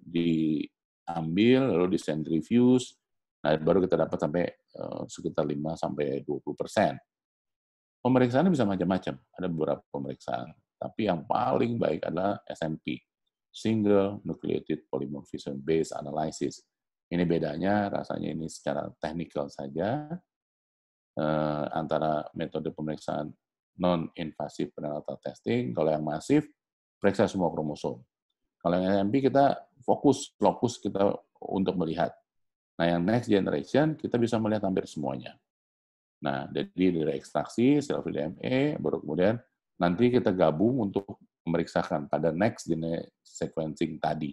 diambil, lalu disentrifuge, nah baru kita dapat sampai sekitar 5-20%. Pemeriksaannya bisa macam-macam, ada beberapa pemeriksaan. Tapi yang paling baik adalah SMP, Single Nucleotide Polymorphism Based Analysis. Ini bedanya, rasanya ini secara teknikal saja, antara metode pemeriksaan non-invasive prenatal testing, kalau yang masif, periksa semua kromosom. Kalau yang SMP kita fokus kita untuk melihat. Nah, yang next generation, kita bisa melihat hampir semuanya. Nah, jadi dari ekstraksi, cell-free DNA, baru kemudian nanti kita gabung untuk memeriksakan pada next sequencing tadi.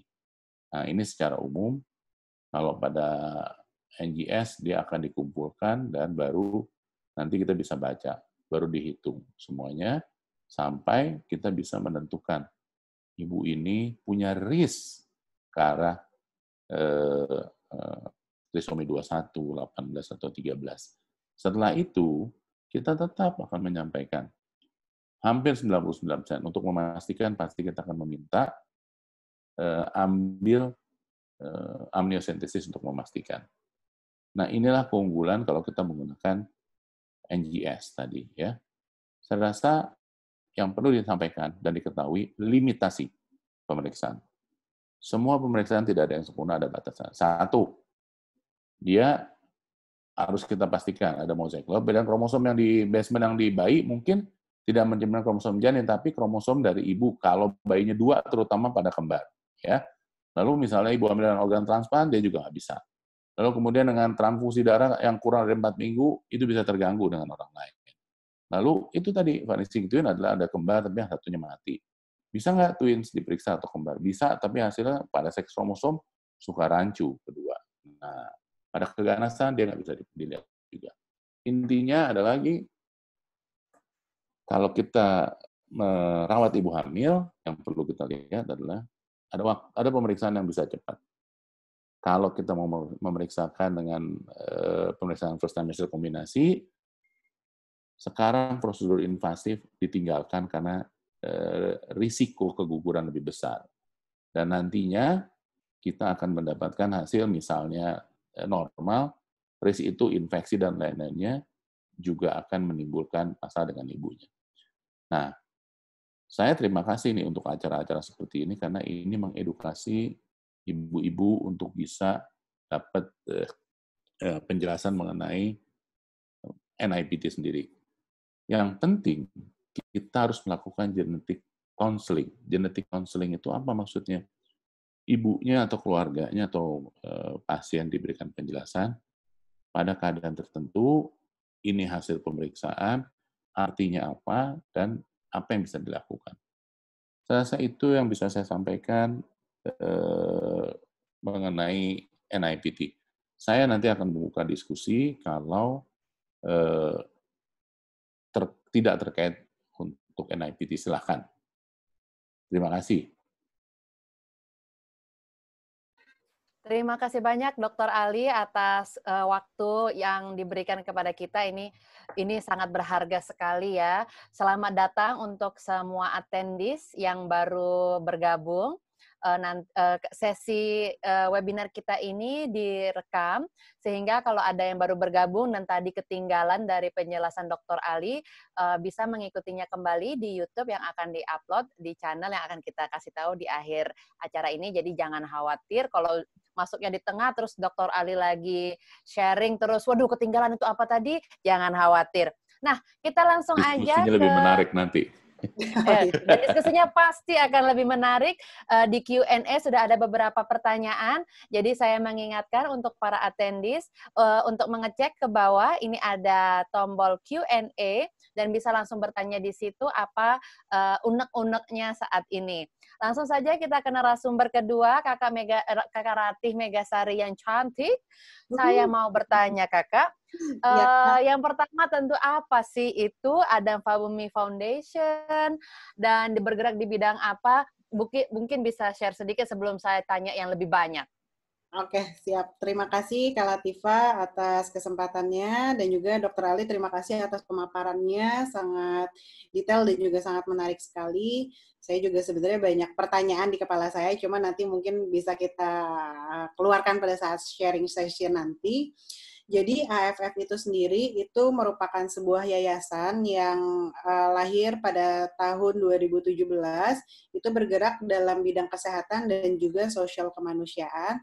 Nah, ini secara umum, kalau pada NGS dia akan dikumpulkan dan baru nanti kita bisa baca, baru dihitung semuanya, sampai kita bisa menentukan ibu ini punya risk ke arah trisomi 21, 18, atau 13. Setelah itu, kita tetap akan menyampaikan hampir 99% untuk memastikan pasti kita akan meminta ambil amniocentesis untuk memastikan. Nah, inilah keunggulan kalau kita menggunakan NGS tadi, ya. Saya rasa yang perlu disampaikan dan diketahui limitasi pemeriksaan. Semua pemeriksaan tidak ada yang sempurna, ada batasan. Satu, dia harus kita pastikan ada mozaik. Dan kromosom yang di basement yang di bayi mungkin tidak mencerminkan kromosom janin, tapi kromosom dari ibu kalau bayinya 2, terutama pada kembar. Ya. Lalu misalnya ibu hamil dengan organ transplant, dia juga nggak bisa. Lalu kemudian dengan transfusi darah yang kurang dari 4 minggu, itu bisa terganggu dengan orang lain. Lalu itu tadi, vanishing twin adalah ada kembar tapi yang satunya mati. Bisa nggak twins diperiksa atau kembar? Bisa, tapi hasilnya pada seks kromosom suka rancu kedua. Nah, pada keganasan dia nggak bisa dilihat juga. Intinya ada lagi, kalau kita merawat ibu hamil, yang perlu kita lihat adalah ada pemeriksaan yang bisa cepat. Kalau kita mau memeriksakan dengan pemeriksaan first trimester kombinasi, sekarang prosedur invasif ditinggalkan karena risiko keguguran lebih besar. Dan nantinya kita akan mendapatkan hasil misalnya normal, risiko itu infeksi dan lain-lainnya juga akan menimbulkan masalah dengan ibunya. Nah, saya terima kasih nih untuk acara-acara seperti ini karena ini mengedukasi ibu-ibu untuk bisa dapat penjelasan mengenai NIPT sendiri. Yang penting, kita harus melakukan genetic counseling. Genetic counseling itu apa maksudnya? Ibunya atau keluarganya atau pasien diberikan penjelasan pada keadaan tertentu, ini hasil pemeriksaan, artinya apa, dan apa yang bisa dilakukan. Saya rasa itu yang bisa saya sampaikan mengenai NIPT. Saya nanti akan membuka diskusi kalau tidak terkait untuk NIPT, silakan. Terima kasih. Terima kasih banyak Dr. Ali atas waktu yang diberikan kepada kita. Ini sangat berharga sekali ya. Selamat datang untuk semua attendees yang baru bergabung. Sesi webinar kita ini direkam sehingga kalau ada yang baru bergabung dan tadi ketinggalan dari penjelasan Dr. Ali bisa mengikutinya kembali di YouTube yang akan diupload di channel yang akan kita kasih tahu di akhir acara ini. Jadi jangan khawatir kalau masuknya di tengah terus Dr. Ali lagi sharing terus waduh ketinggalan itu apa tadi, jangan khawatir. Nah, kita langsung aja ke lebih menarik nanti. Dan diskusinya pasti akan lebih menarik. Di Q&A sudah ada beberapa pertanyaan, jadi saya mengingatkan untuk para attendees untuk mengecek ke bawah, ini ada tombol Q&A, dan bisa langsung bertanya di situ apa unek-uneknya saat ini. Langsung saja kita ke narasumber kedua, Kakak Ratih Megasari yang cantik. Saya mau bertanya Kakak, yang pertama tentu apa sih itu Adam Fabumi Foundation dan bergerak di bidang apa? Mungkin bisa share sedikit sebelum saya tanya yang lebih banyak. Oke, siap. Terima kasih Kak Latifah atas kesempatannya dan juga Dr. Ali terima kasih atas pemaparannya, sangat detail dan juga sangat menarik sekali. Saya juga sebenarnya banyak pertanyaan di kepala saya, cuma nanti mungkin bisa kita keluarkan pada saat sharing session nanti. Jadi AFF itu sendiri itu merupakan sebuah yayasan yang lahir pada tahun 2017, itu bergerak dalam bidang kesehatan dan juga sosial kemanusiaan.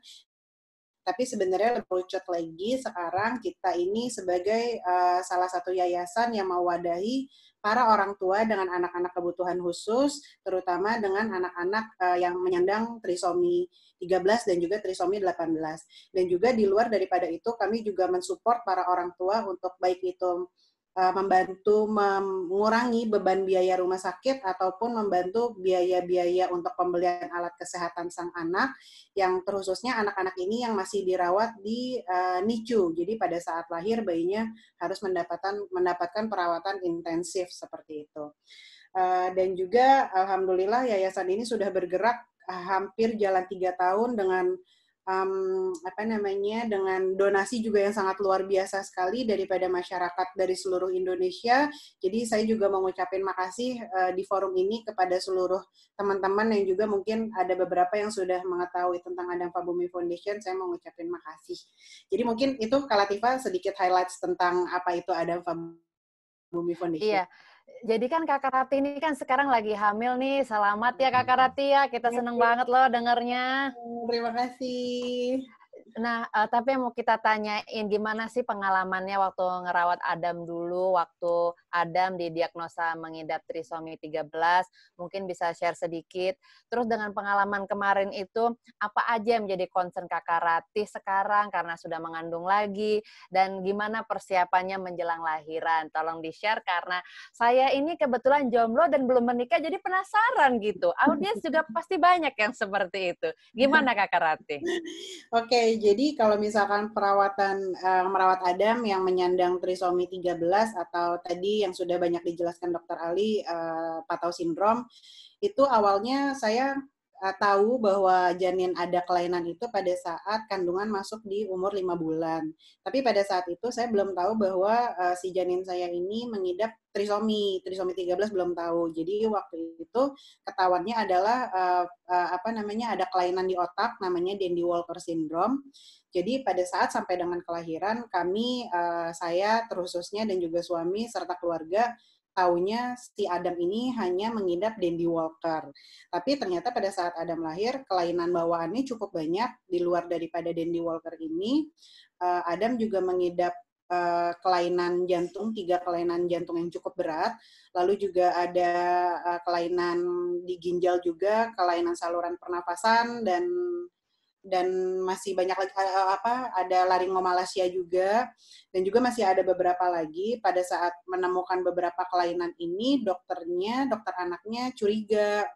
Tapi sebenarnya lebih merucut lagi sekarang kita ini sebagai salah satu yayasan yang mewadahi para orang tua dengan anak-anak kebutuhan khusus, terutama dengan anak-anak yang menyandang trisomi 13 dan juga trisomi 18. Dan juga di luar daripada itu, kami juga mensupport para orang tua untuk baik itu membantu mengurangi beban biaya rumah sakit ataupun membantu biaya-biaya untuk pembelian alat kesehatan sang anak, yang terkhususnya anak-anak ini yang masih dirawat di NICU. Jadi pada saat lahir bayinya harus mendapatkan perawatan intensif seperti itu. Dan juga alhamdulillah yayasan ini sudah bergerak hampir jalan 3 tahun dengan dengan donasi juga yang sangat luar biasa sekali daripada masyarakat dari seluruh Indonesia. Jadi saya juga mengucapkan makasih di forum ini kepada seluruh teman-teman yang juga mungkin ada beberapa yang sudah mengetahui tentang Adam Fabumi Foundation. Saya mengucapkan makasih. Jadi mungkin itu Kak Latifah sedikit highlights tentang apa itu Adam Fabumi Foundation. Iya. Jadi kan Kakak Rati ini kan sekarang lagi hamil nih. Selamat ya Kakak Rati ya. Kita seneng banget loh dengernya. Terima kasih. Nah, tapi yang mau kita tanyain, gimana sih pengalamannya waktu ngerawat Adam dulu, waktu Adam didiagnosa mengidap trisomi 13, mungkin bisa share sedikit. Terus dengan pengalaman kemarin itu, apa aja yang menjadi concern Kakak Ratih sekarang karena sudah mengandung lagi, dan gimana persiapannya menjelang lahiran? Tolong di-share karena saya ini kebetulan jomblo dan belum menikah, jadi penasaran gitu. Audiens juga pasti banyak yang seperti itu. Gimana Kakak Ratih? Oke, jadi kalau misalkan merawat Adam yang menyandang trisomi 13 atau tadi yang sudah banyak dijelaskan Dr. Ali, Patau sindrom, itu awalnya saya tahu bahwa janin ada kelainan itu pada saat kandungan masuk di umur 5 bulan. Tapi pada saat itu saya belum tahu bahwa si janin saya ini mengidap trisomi 13 belum tahu. Jadi waktu itu ketahuannya adalah ada kelainan di otak namanya Dandy Walker syndrome. Jadi pada saat sampai dengan kelahiran kami saya terkhususnya dan juga suami serta keluarga taunya si Adam ini hanya mengidap Dandy Walker. Tapi ternyata pada saat Adam lahir, kelainan bawaannya cukup banyak di luar daripada Dandy Walker ini. Adam juga mengidap kelainan jantung, 3 kelainan jantung yang cukup berat. Lalu juga ada kelainan di ginjal juga, kelainan saluran pernafasan, dan masih banyak lagi ada laringomalacia juga, dan juga masih ada beberapa lagi. Pada saat menemukan beberapa kelainan ini, dokter anaknya curiga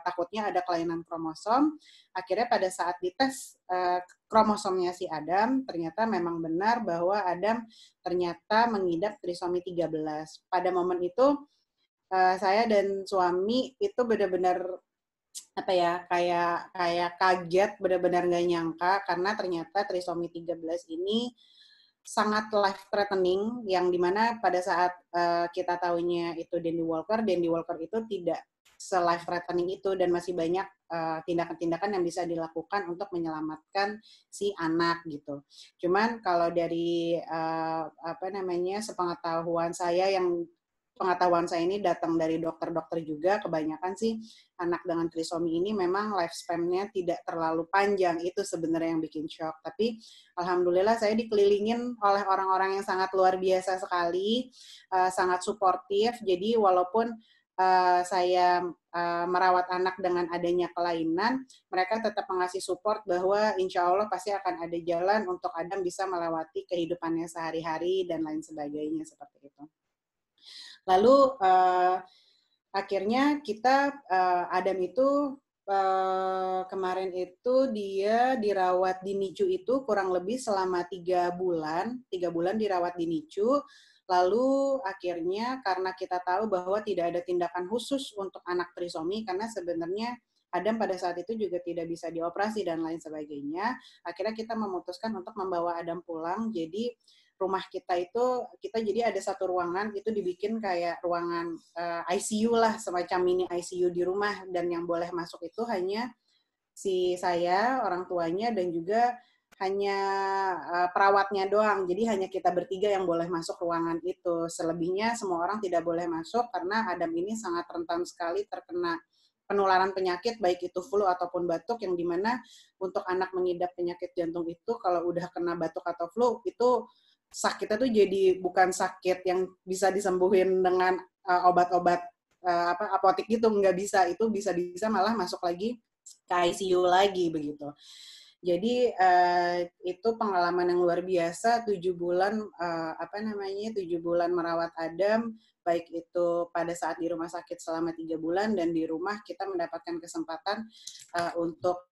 takutnya ada kelainan kromosom. Akhirnya pada saat dites kromosomnya si Adam, ternyata memang benar bahwa Adam ternyata mengidap trisomi 13. Pada momen itu saya dan suami itu benar-benar kayak kaget, benar-benar nggak nyangka karena ternyata trisomi 13 ini sangat life threatening, yang dimana pada saat kita tahunya itu Dandy Walker itu tidak se-life threatening itu, dan masih banyak tindakan-tindakan yang bisa dilakukan untuk menyelamatkan si anak gitu. Cuman kalau dari pengetahuan saya ini datang dari dokter-dokter juga, kebanyakan sih anak dengan trisomi ini memang lifespan-nya tidak terlalu panjang. Itu sebenarnya yang bikin shock. Tapi alhamdulillah saya dikelilingin oleh orang-orang yang sangat luar biasa sekali, sangat suportif. Jadi walaupun saya merawat anak dengan adanya kelainan, mereka tetap mengasih support bahwa insya Allah pasti akan ada jalan untuk Adam bisa melewati kehidupannya sehari-hari dan lain sebagainya seperti itu. Lalu akhirnya Adam itu kemarin itu dia dirawat di NICU itu kurang lebih selama 3 bulan dirawat di NICU. Lalu akhirnya karena kita tahu bahwa tidak ada tindakan khusus untuk anak trisomi, karena sebenarnya Adam pada saat itu juga tidak bisa dioperasi dan lain sebagainya. Akhirnya kita memutuskan untuk membawa Adam pulang. Jadi rumah kita itu, kita jadi ada satu ruangan, itu dibikin kayak ruangan ICU lah, semacam mini ICU di rumah, dan yang boleh masuk itu hanya si saya, orang tuanya, dan juga hanya perawatnya doang. Jadi hanya kita bertiga yang boleh masuk ruangan itu. Selebihnya semua orang tidak boleh masuk karena Adam ini sangat rentan sekali terkena penularan penyakit, baik itu flu ataupun batuk, yang dimana untuk anak mengidap penyakit jantung itu kalau udah kena batuk atau flu itu sakitnya tuh jadi bukan sakit yang bisa disembuhin dengan obat-obat apotik gitu, nggak bisa. Itu bisa malah masuk lagi ke ICU lagi begitu. Jadi itu pengalaman yang luar biasa, 7 bulan 7 bulan merawat Adam, baik itu pada saat di rumah sakit selama 3 bulan dan di rumah kita mendapatkan kesempatan untuk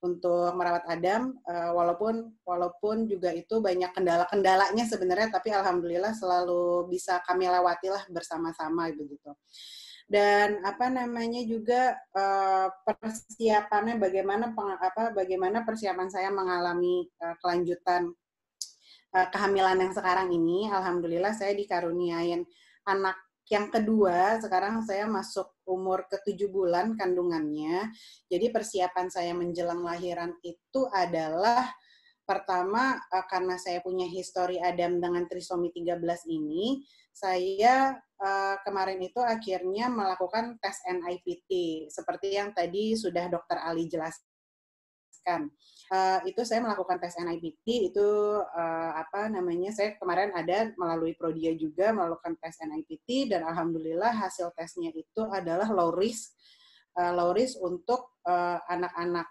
untuk merawat Adam, walaupun juga itu banyak kendala-kendalanya sebenarnya, tapi alhamdulillah selalu bisa kami lewatilah bersama-sama begitu. Dan juga persiapannya bagaimana persiapan saya mengalami kelanjutan kehamilan yang sekarang ini. Alhamdulillah saya dikaruniain anak yang kedua, sekarang saya masuk umur ke-7 bulan kandungannya. Jadi persiapan saya menjelang lahiran itu adalah pertama, karena saya punya histori Adam dengan trisomi 13 ini, saya kemarin itu akhirnya melakukan tes NIPT, seperti yang tadi sudah Dr. Ali jelaskan. Itu saya melakukan tes NIPT, itu saya kemarin ada melalui Prodia juga melakukan tes NIPT, dan alhamdulillah hasil tesnya itu adalah low risk untuk anak-anak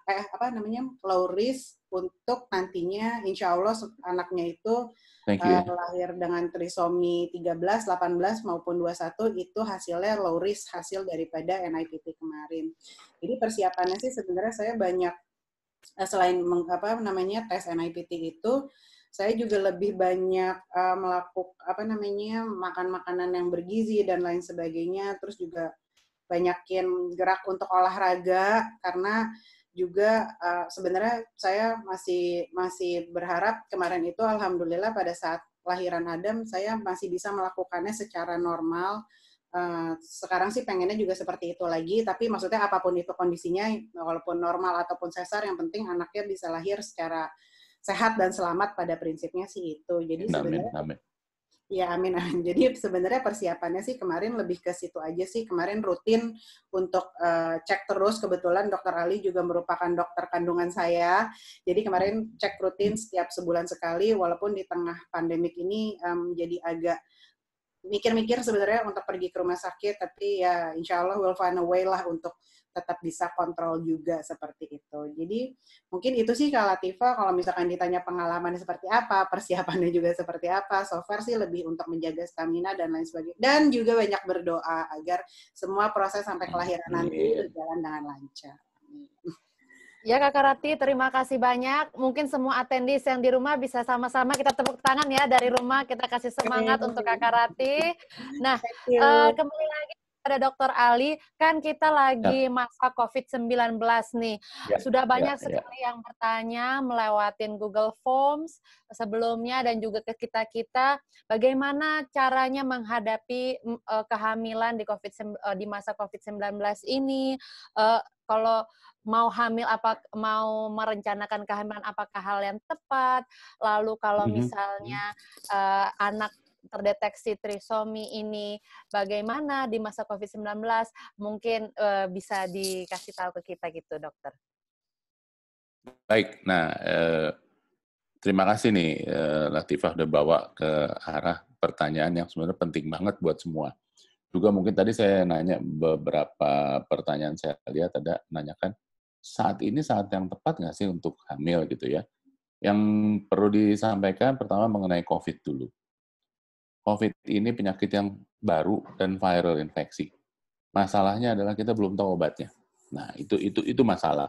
low risk untuk nantinya insya Allah anaknya itu lahir dengan trisomi 13, 18 maupun 21 itu hasilnya low risk hasil daripada NIPT kemarin. Jadi persiapannya sih sebenarnya saya banyak selain tes NIPT itu saya juga lebih banyak melakukan makan makanan yang bergizi dan lain sebagainya, terus juga banyakin gerak untuk olahraga karena juga sebenarnya saya masih berharap kemarin itu alhamdulillah pada saat lahiran Adam saya masih bisa melakukannya secara normal. Sekarang sih pengennya juga seperti itu lagi, tapi maksudnya apapun itu kondisinya, walaupun normal ataupun sesar, yang penting anaknya bisa lahir secara sehat dan selamat, pada prinsipnya sih itu. Jadi sebenarnya amin. Ya, amin. Jadi sebenarnya persiapannya sih kemarin lebih ke situ aja sih. Kemarin rutin untuk cek terus. Kebetulan Dr. Ali juga merupakan dokter kandungan saya. Jadi kemarin cek rutin setiap sebulan sekali. Walaupun di tengah pandemik ini jadi agak mikir-mikir sebenarnya untuk pergi ke rumah sakit. Tapi ya insya Allah we'll find a way lah untuk tetap bisa kontrol juga seperti itu. Jadi mungkin itu sih Kak Latifah, kalau misalkan ditanya pengalamannya seperti apa, persiapannya juga seperti apa, so far sih lebih untuk menjaga stamina dan lain sebagainya. Dan juga banyak berdoa agar semua proses sampai kelahiran nanti berjalan dengan lancar. Ya Kakak Rati, terima kasih banyak. Mungkin semua attendees yang di rumah bisa sama-sama kita tepuk tangan ya dari rumah, kita kasih semangat untuk Kakak Rati. Nah, kembali lagi pada Dr. Ali, kan kita lagi masa COVID-19 nih. Sudah banyak sekali yang bertanya, melewatin Google Forms sebelumnya dan juga ke kita-kita, bagaimana caranya menghadapi kehamilan di masa COVID-19 ini. Kalau mau hamil, mau merencanakan kehamilan, apakah hal yang tepat? Lalu kalau misalnya anak terdeteksi trisomi ini bagaimana di masa COVID-19, mungkin bisa dikasih tahu ke kita gitu, dokter. Baik, nah terima kasih nih Latifah udah bawa ke arah pertanyaan yang sebenarnya penting banget buat semua. Juga mungkin tadi saya nanya beberapa pertanyaan, saya lihat ada nanyakan, saat ini saat yang tepat nggak sih untuk hamil gitu ya? Yang perlu disampaikan pertama mengenai COVID dulu. COVID ini penyakit yang baru dan viral infeksi. Masalahnya adalah kita belum tahu obatnya. Nah, itu masalah.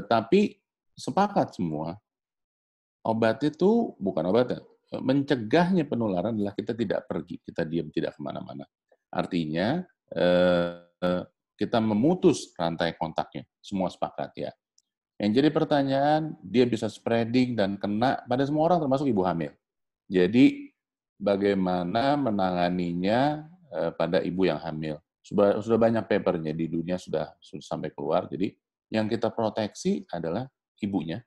Tapi sepakat semua, obat itu bukan obatnya. Mencegahnya penularan adalah kita tidak pergi, kita diam, tidak kemana-mana. Artinya, kita memutus rantai kontaknya. Semua sepakat ya. Yang jadi pertanyaan, dia bisa spreading dan kena pada semua orang termasuk ibu hamil. Jadi bagaimana menanganinya pada ibu yang hamil? Sudah banyak papernya di dunia sudah sampai keluar. Jadi yang kita proteksi adalah ibunya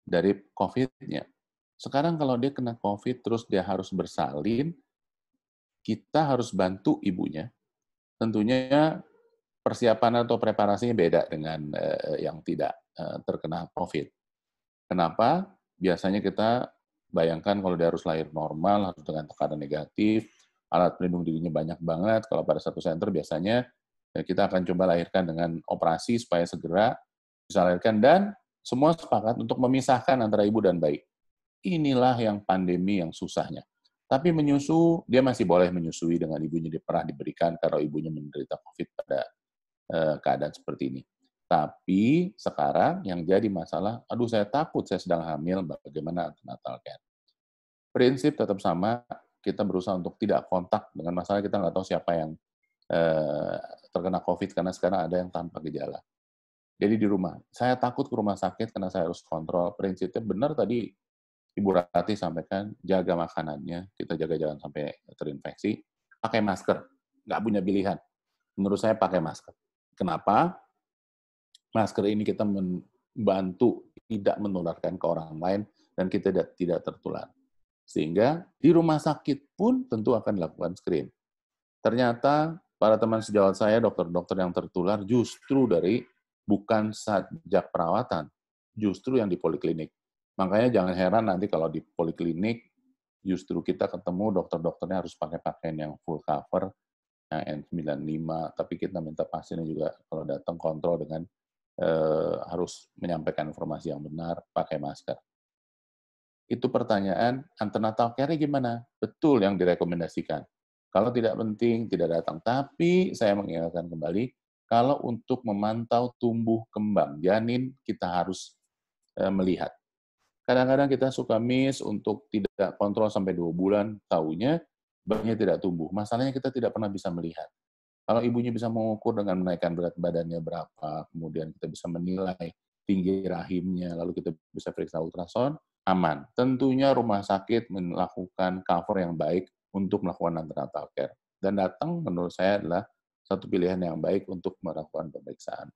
dari COVID-nya. Sekarang kalau dia kena COVID terus dia harus bersalin, kita harus bantu ibunya. Tentunya persiapan atau preparasinya beda dengan yang tidak terkena COVID. Kenapa? Biasanya kita bayangkan kalau dia harus lahir normal, harus dengan tekanan negatif, alat pelindung dirinya banyak banget. Kalau pada satu center biasanya kita akan coba lahirkan dengan operasi supaya segera bisa lahirkan, dan semua sepakat untuk memisahkan antara ibu dan bayi. Inilah yang pandemi yang susahnya. Tapi menyusu, dia masih boleh menyusui dengan ibunya, dia pernah diberikan kalau ibunya menderita COVID pada keadaan seperti ini. Tapi sekarang yang jadi masalah, aduh saya takut saya sedang hamil, bagaimana antenatal care? Prinsip tetap sama, kita berusaha untuk tidak kontak dengan masalah kita nggak tahu siapa yang terkena COVID karena sekarang ada yang tanpa gejala. Jadi di rumah, saya takut ke rumah sakit karena saya harus kontrol. Prinsipnya benar tadi Ibu Rati sampaikan, jaga makanannya, kita jaga jangan sampai terinfeksi, pakai masker, nggak punya pilihan. Menurut saya pakai masker. Kenapa? Masker ini kita membantu tidak menularkan ke orang lain dan kita tidak tertular. Sehingga di rumah sakit pun tentu akan dilakukan screen. Ternyata para teman sejawat saya, dokter-dokter yang tertular justru dari bukan sejak perawatan, justru yang di poliklinik. Makanya jangan heran nanti kalau di poliklinik justru kita ketemu dokter-dokternya harus pakai pakaian yang full cover, yang N95, tapi kita minta pasiennya juga kalau datang kontrol dengan harus menyampaikan informasi yang benar, pakai masker. Itu pertanyaan, antenatal care gimana? Betul yang direkomendasikan. Kalau tidak penting, tidak datang. Tapi saya mengingatkan kembali, kalau untuk memantau tumbuh kembang janin, kita harus melihat. Kadang-kadang kita suka miss untuk tidak kontrol sampai 2 bulan, taunya bayinya tidak tumbuh. Masalahnya kita tidak pernah bisa melihat. Kalau ibunya bisa mengukur dengan menaikkan berat badannya berapa, kemudian kita bisa menilai tinggi rahimnya, lalu kita bisa periksa ultrasound, aman. Tentunya rumah sakit melakukan cover yang baik untuk melakukan antenatal care. Dan datang menurut saya adalah satu pilihan yang baik untuk melakukan pemeriksaan.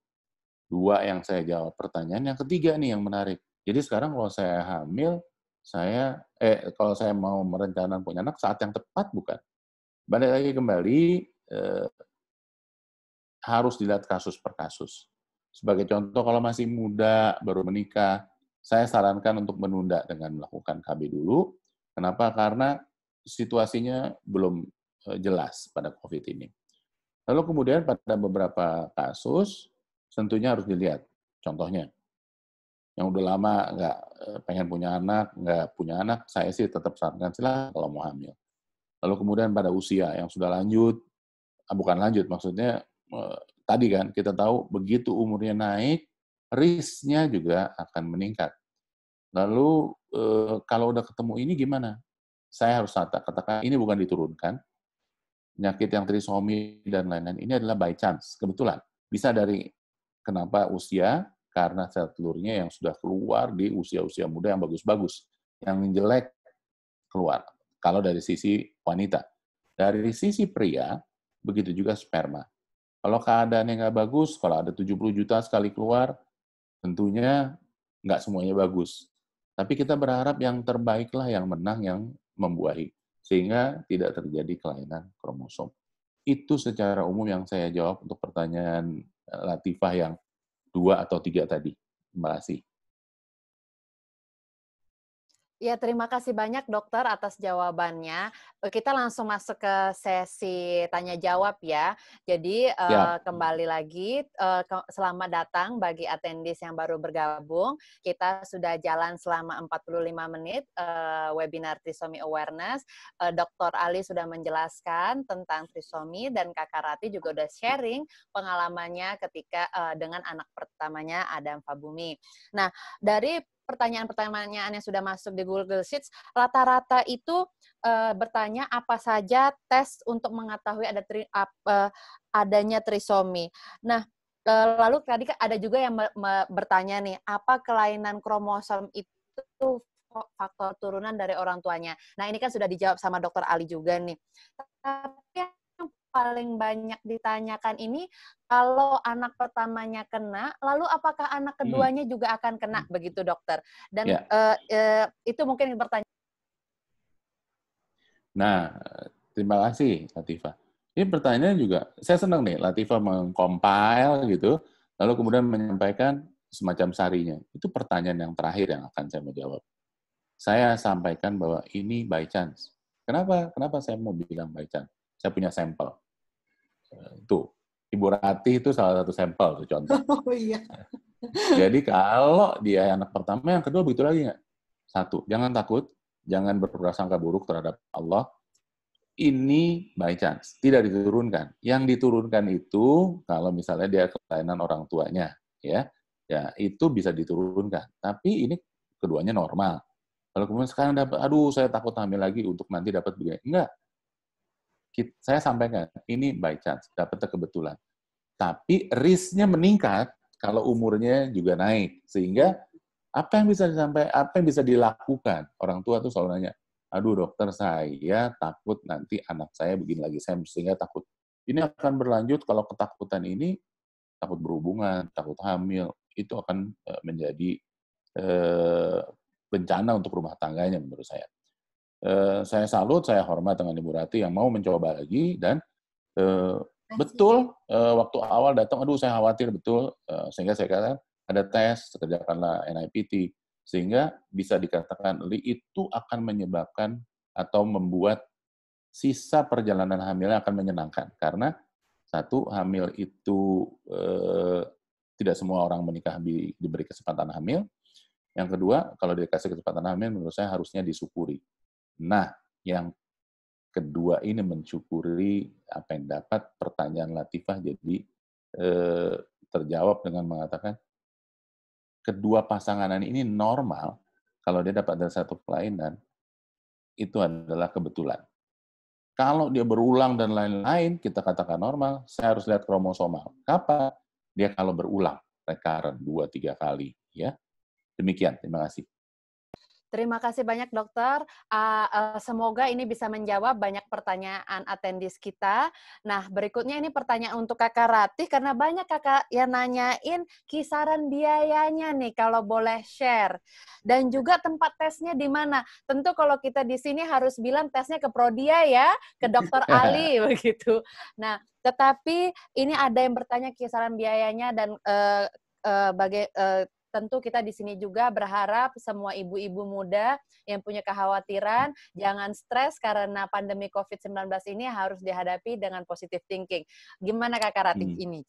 2 yang saya jawab pertanyaan. Yang ketiga nih yang menarik. Jadi sekarang kalau saya hamil, kalau saya mau merencanakan punya anak, saat yang tepat bukan? Balik lagi kembali, harus dilihat kasus per kasus. Sebagai contoh, kalau masih muda, baru menikah, saya sarankan untuk menunda dengan melakukan KB dulu. Kenapa? Karena situasinya belum jelas pada COVID ini. Lalu kemudian pada beberapa kasus, tentunya harus dilihat. Contohnya, yang udah lama nggak pengen punya anak, nggak punya anak, saya sih tetap sarankan silakan kalau mau hamil. Lalu kemudian pada usia yang sudah lanjut, bukan lanjut, maksudnya tadi kan kita tahu begitu umurnya naik, risknya juga akan meningkat. Lalu kalau udah ketemu ini gimana? Saya harus katakan ini bukan diturunkan, penyakit yang trisomi dan lain-lain ini adalah by chance, kebetulan. Bisa dari kenapa usia, karena sel telurnya yang sudah keluar di usia-usia muda yang bagus-bagus, yang jelek keluar. Kalau dari sisi wanita. Dari sisi pria, begitu juga sperma. Kalau keadaannya nggak bagus, kalau ada 70 juta sekali keluar, tentunya nggak semuanya bagus. Tapi kita berharap yang terbaiklah yang menang, yang membuahi. Sehingga tidak terjadi kelainan kromosom. Itu secara umum yang saya jawab untuk pertanyaan Latifah yang 2 atau 3 tadi. Terima kasih. Ya, terima kasih banyak dokter atas jawabannya. Kita langsung masuk ke sesi tanya jawab ya. Jadi kembali lagi, selamat datang bagi attendees yang baru bergabung. Kita sudah jalan selama 45 menit webinar Trisomy Awareness. Dr. Ali sudah menjelaskan tentang trisomi dan Kakak Rati juga udah sharing pengalamannya ketika dengan anak pertamanya Adam Fabumi. Nah, dari pertanyaan-pertanyaan yang sudah masuk di Google Sheets, rata-rata itu bertanya apa saja tes untuk mengetahui adanya trisomi. Nah, lalu tadi kan ada juga yang bertanya nih, apa kelainan kromosom itu faktor turunan dari orang tuanya? Nah, ini kan sudah dijawab sama Dokter Ali juga nih. Tapi yang paling banyak ditanyakan ini, kalau anak pertamanya kena, lalu apakah anak keduanya juga akan kena, begitu dokter? Dan itu mungkin pertanyaan. Nah, terima kasih Latifah. Ini pertanyaannya juga, saya senang nih Latifah mengcompile gitu, lalu kemudian menyampaikan semacam sarinya. Itu pertanyaan yang terakhir yang akan saya menjawab. Saya sampaikan bahwa ini by chance. Kenapa? Kenapa saya mau bilang by chance? Saya punya sampel. Tuh, Ibu Ratih itu salah satu sampel, tuh contoh. Oh iya. Jadi kalau dia anak pertama, yang kedua begitu lagi nggak? Satu, jangan takut, jangan berprasangka buruk terhadap Allah. Ini by chance, tidak diturunkan. Yang diturunkan itu kalau misalnya dia kelainan orang tuanya, ya itu bisa diturunkan. Tapi ini keduanya normal. Kalau kemudian sekarang dapat, aduh saya takut hamil lagi untuk nanti dapat begini. Enggak. Saya sampaikan, ini by chance, dapatnya kebetulan. Tapi risknya meningkat kalau umurnya juga naik. Sehingga apa yang bisa dilakukan? Orang tua tuh selalu nanya, aduh dokter saya takut nanti anak saya begini lagi, saya sehingga takut. Ini akan berlanjut kalau ketakutan ini, takut berhubungan, takut hamil, itu akan menjadi bencana untuk rumah tangganya menurut saya. Saya salut, saya hormat dengan Ibu Rati yang mau mencoba lagi, dan betul waktu awal datang, aduh saya khawatir betul, sehingga saya katakan ada tes, kerjakanlah NIPT, sehingga bisa dikatakan itu akan menyebabkan atau membuat sisa perjalanan hamilnya akan menyenangkan, karena satu, hamil itu tidak semua orang menikah diberi kesempatan hamil. Yang kedua, kalau dikasih kesempatan hamil, menurut saya harusnya disyukuri. Nah, yang kedua ini mensyukuri apa yang dapat. Pertanyaan Latifah jadi terjawab dengan mengatakan kedua pasangan ini normal. Kalau dia dapat dari satu kelainan, itu adalah kebetulan. Kalau dia berulang dan lain-lain, kita katakan normal. Saya harus lihat kromosomal. Kapan? Dia kalau berulang, recurrent 2-3 kali, ya. Demikian, terima kasih. Terima kasih banyak dokter. Semoga ini bisa menjawab banyak pertanyaan atendis kita. Nah, berikutnya ini pertanyaan untuk Kakak Ratih, karena banyak kakak yang nanyain kisaran biayanya nih, kalau boleh share. Dan juga tempat tesnya di mana. Tentu kalau kita di sini harus bilang tesnya ke Prodia ya, ke Dokter Ali begitu. Nah, tetapi ini ada yang bertanya kisaran biayanya dan tentu kita di sini juga berharap semua ibu-ibu muda yang punya kekhawatiran jangan stres karena pandemi COVID-19 ini harus dihadapi dengan positive thinking. Gimana Kakak Ratih ini?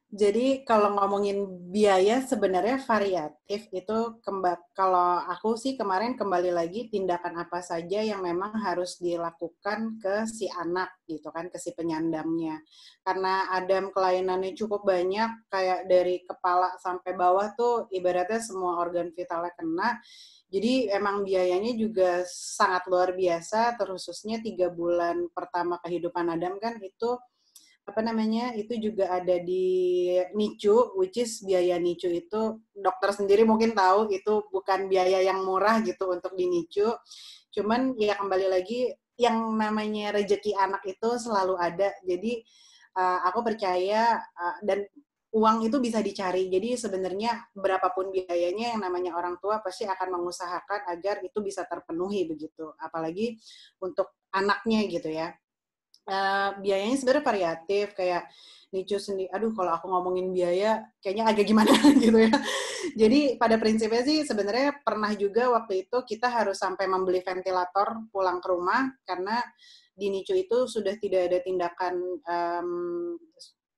Jadi kalau ngomongin biaya sebenarnya variatif itu, kalau aku sih kemarin kembali lagi tindakan apa saja yang memang harus dilakukan ke si anak gitu kan, ke si penyandangnya. Karena Adam kelainannya cukup banyak, kayak dari kepala sampai bawah tuh ibaratnya semua organ vitalnya kena. Jadi emang biayanya juga sangat luar biasa, terkhususnya 3 bulan pertama kehidupan Adam kan itu itu juga ada di NICU, which is biaya NICU itu dokter sendiri mungkin tahu itu bukan biaya yang murah gitu untuk di NICU. Cuman ya kembali lagi yang namanya rezeki anak itu selalu ada. Jadi aku percaya dan uang itu bisa dicari. Jadi sebenarnya berapapun biayanya yang namanya orang tua pasti akan mengusahakan agar itu bisa terpenuhi begitu. Apalagi untuk anaknya gitu ya. Biayanya sebenarnya variatif, kayak NICU sendiri, aduh kalau aku ngomongin biaya kayaknya agak gimana gitu ya. Jadi pada prinsipnya sih sebenarnya pernah juga waktu itu kita harus sampai membeli ventilator pulang ke rumah karena di NICU itu sudah tidak ada tindakan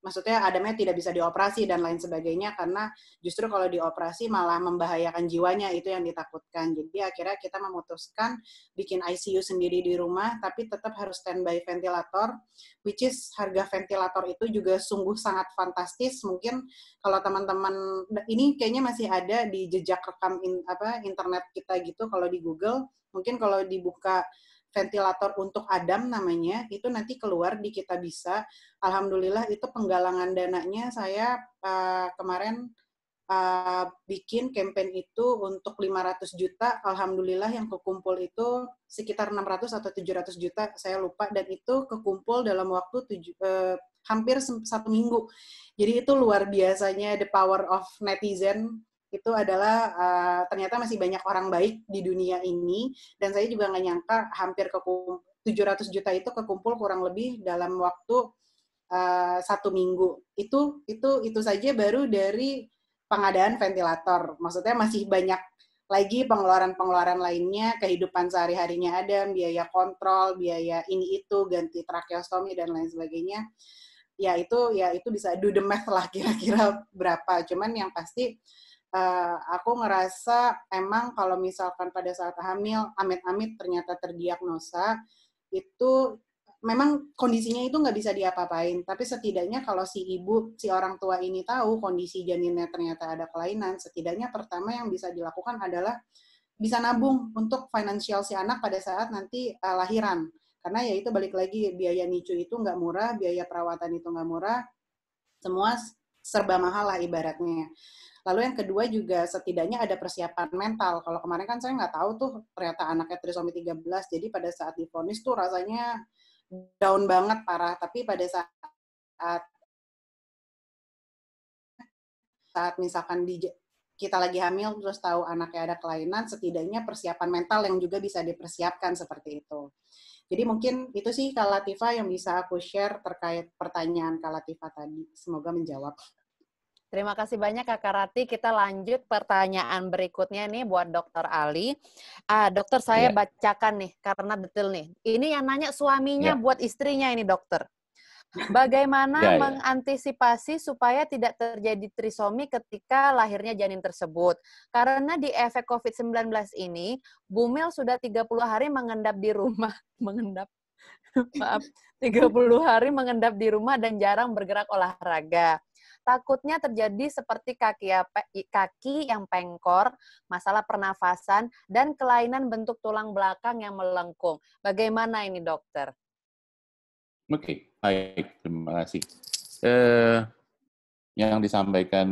maksudnya Adamnya tidak bisa dioperasi dan lain sebagainya, karena justru kalau dioperasi malah membahayakan jiwanya, itu yang ditakutkan. Jadi akhirnya kita memutuskan bikin ICU sendiri di rumah, tapi tetap harus standby ventilator, which is harga ventilator itu juga sungguh sangat fantastis. Mungkin kalau teman-teman, ini kayaknya masih ada di jejak rekam internet kita gitu, kalau di Google, mungkin kalau dibuka ventilator untuk Adam namanya, itu nanti keluar di Kita Bisa. Alhamdulillah itu penggalangan dananya saya kemarin bikin campaign itu untuk 500 juta. Alhamdulillah yang kekumpul itu sekitar 600 atau 700 juta, saya lupa. Dan itu kekumpul dalam waktu hampir 1 minggu. Jadi itu luar biasanya the power of netizen. Itu adalah ternyata masih banyak orang baik di dunia ini, dan saya juga nggak nyangka hampir 700 juta itu kekumpul kurang lebih dalam waktu 1 minggu. Itu saja baru dari pengadaan ventilator. Maksudnya masih banyak lagi pengeluaran-pengeluaran lainnya, kehidupan sehari-harinya Adam, biaya kontrol, biaya ini itu, ganti tracheostomi dan lain sebagainya. Ya itu bisa do the math lah kira-kira berapa. Cuman yang pasti aku ngerasa emang kalau misalkan pada saat hamil, amit-amit ternyata terdiagnosa, itu memang kondisinya itu nggak bisa diapa-apain. Tapi setidaknya kalau si ibu, si orang tua ini tahu kondisi janinnya ternyata ada kelainan, setidaknya pertama yang bisa dilakukan adalah bisa nabung untuk finansial si anak pada saat nanti lahiran. Karena ya itu balik lagi, biaya NICU itu nggak murah, biaya perawatan itu nggak murah, semua serba mahal lah ibaratnya. Lalu yang kedua juga setidaknya ada persiapan mental. Kalau kemarin kan saya nggak tahu tuh ternyata anaknya trisomi 13, jadi pada saat divonis tuh rasanya down banget, parah. Tapi pada saat misalkan kita lagi hamil terus tahu anaknya ada kelainan, setidaknya persiapan mental yang juga bisa dipersiapkan seperti itu. Jadi mungkin itu sih Kak Latifah yang bisa aku share terkait pertanyaan Kak Latifah tadi. Semoga menjawab. Terima kasih banyak Kakak Rati. Kita lanjut pertanyaan berikutnya nih buat Dokter Ali. Dokter, saya bacakan nih karena detail nih. Ini yang nanya suaminya buat istrinya ini, Dokter. Bagaimana mengantisipasi supaya tidak terjadi trisomi ketika lahirnya janin tersebut? Karena di efek COVID-19 ini, Bumil sudah 30 hari mengendap di rumah. 30 hari mengendap di rumah dan jarang bergerak olahraga. Takutnya terjadi seperti kaki yang pengkor, masalah pernafasan, dan kelainan bentuk tulang belakang yang melengkung. Bagaimana ini, dokter? Oke, baik. Terima kasih. Yang disampaikan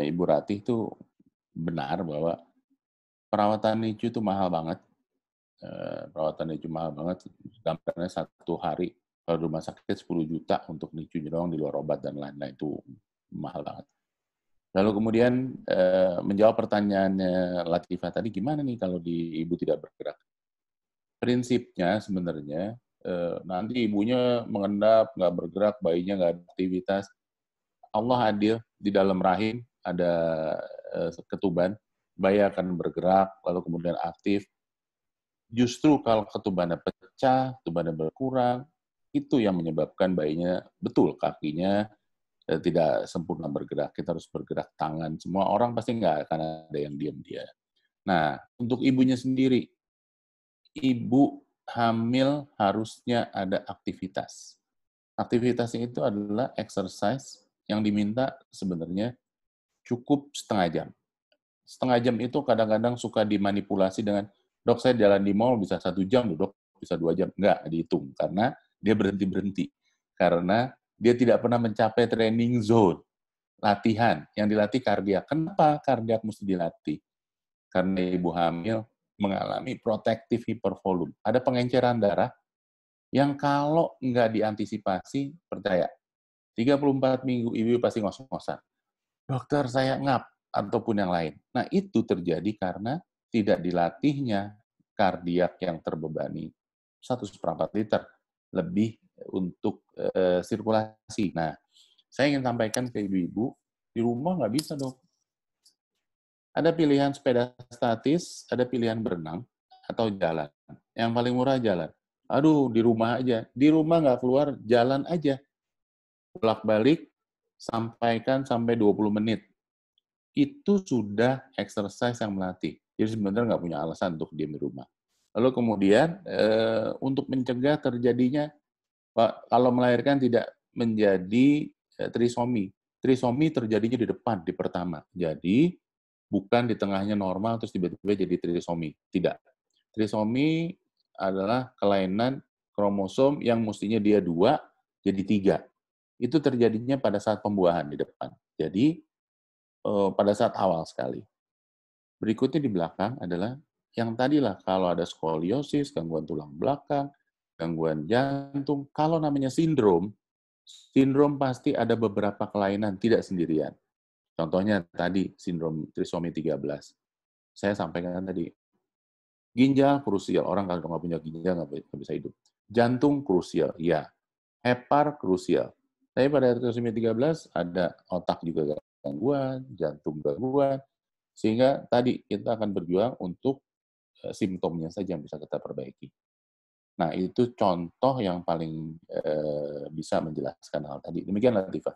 Ibu Ratih itu benar bahwa perawatan NICU itu mahal banget. Perawatan NICU mahal banget. Gambarnya 1 hari. Kalau rumah sakit 10 juta untuk NICU doang di luar obat dan lain-lain, itu mahal banget. Lalu kemudian menjawab pertanyaannya Latifah tadi, gimana nih kalau ibu tidak bergerak? Prinsipnya sebenarnya nanti ibunya mengendap, nggak bergerak, bayinya nggak ada aktivitas. Allah adil, di dalam rahim ada ketuban, bayi akan bergerak, lalu kemudian aktif. Justru kalau ketubannya pecah, ketubannya berkurang, itu yang menyebabkan bayinya, betul, kakinya tidak sempurna bergerak. Kita harus bergerak tangan. Semua orang pasti nggak akan ada yang diam dia. Nah, untuk ibunya sendiri, ibu hamil harusnya ada aktivitas. Aktivitasnya itu adalah exercise yang diminta sebenarnya cukup setengah jam. Setengah jam itu kadang-kadang suka dimanipulasi dengan, dok saya jalan di mall bisa 1 jam, dok bisa 2 jam. Nggak dihitung, karena dia berhenti-berhenti. Karena dia tidak pernah mencapai training zone, latihan. Yang dilatih kardiak. Kenapa kardiak mesti dilatih? Karena ibu hamil mengalami protective hypervolume. Ada pengenceran darah yang kalau nggak diantisipasi, percaya, 34 minggu ibu pasti ngos-ngosan. Dokter saya ngap, ataupun yang lain. Nah, itu terjadi karena tidak dilatihnya kardiak yang terbebani 1/4 liter lebih untuk sirkulasi. Nah, saya ingin sampaikan ke ibu-ibu, di rumah nggak bisa, dok. Ada pilihan sepeda statis, ada pilihan berenang, atau jalan. Yang paling murah jalan. Aduh, di rumah aja. Di rumah nggak keluar, jalan aja. Bolak-balik, sampaikan sampai 20 menit. Itu sudah exercise yang melatih. Jadi sebenarnya nggak punya alasan untuk diam di rumah. Lalu kemudian, untuk mencegah terjadinya, kalau melahirkan tidak menjadi trisomi. Trisomi terjadinya di depan, di pertama. Jadi, bukan di tengahnya normal, terus tiba-tiba jadi trisomi. Tidak. Trisomi adalah kelainan kromosom yang mestinya dia 2 jadi 3. Itu terjadinya pada saat pembuahan di depan. Jadi pada saat awal sekali. Berikutnya di belakang adalah yang tadilah kalau ada skoliosis, gangguan tulang belakang, gangguan jantung, kalau namanya sindrom pasti ada beberapa kelainan, tidak sendirian. Contohnya tadi sindrom trisomi 13. Saya sampaikan tadi, ginjal krusial, orang kalau nggak punya ginjal nggak bisa hidup. Jantung krusial, ya. Hepar krusial. Tapi pada trisomi 13 ada otak juga gangguan, jantung gangguan, sehingga tadi kita akan berjuang untuk simptomnya saja yang bisa kita perbaiki. Nah, itu contoh yang paling bisa menjelaskan hal tadi. Demikian, Latifah.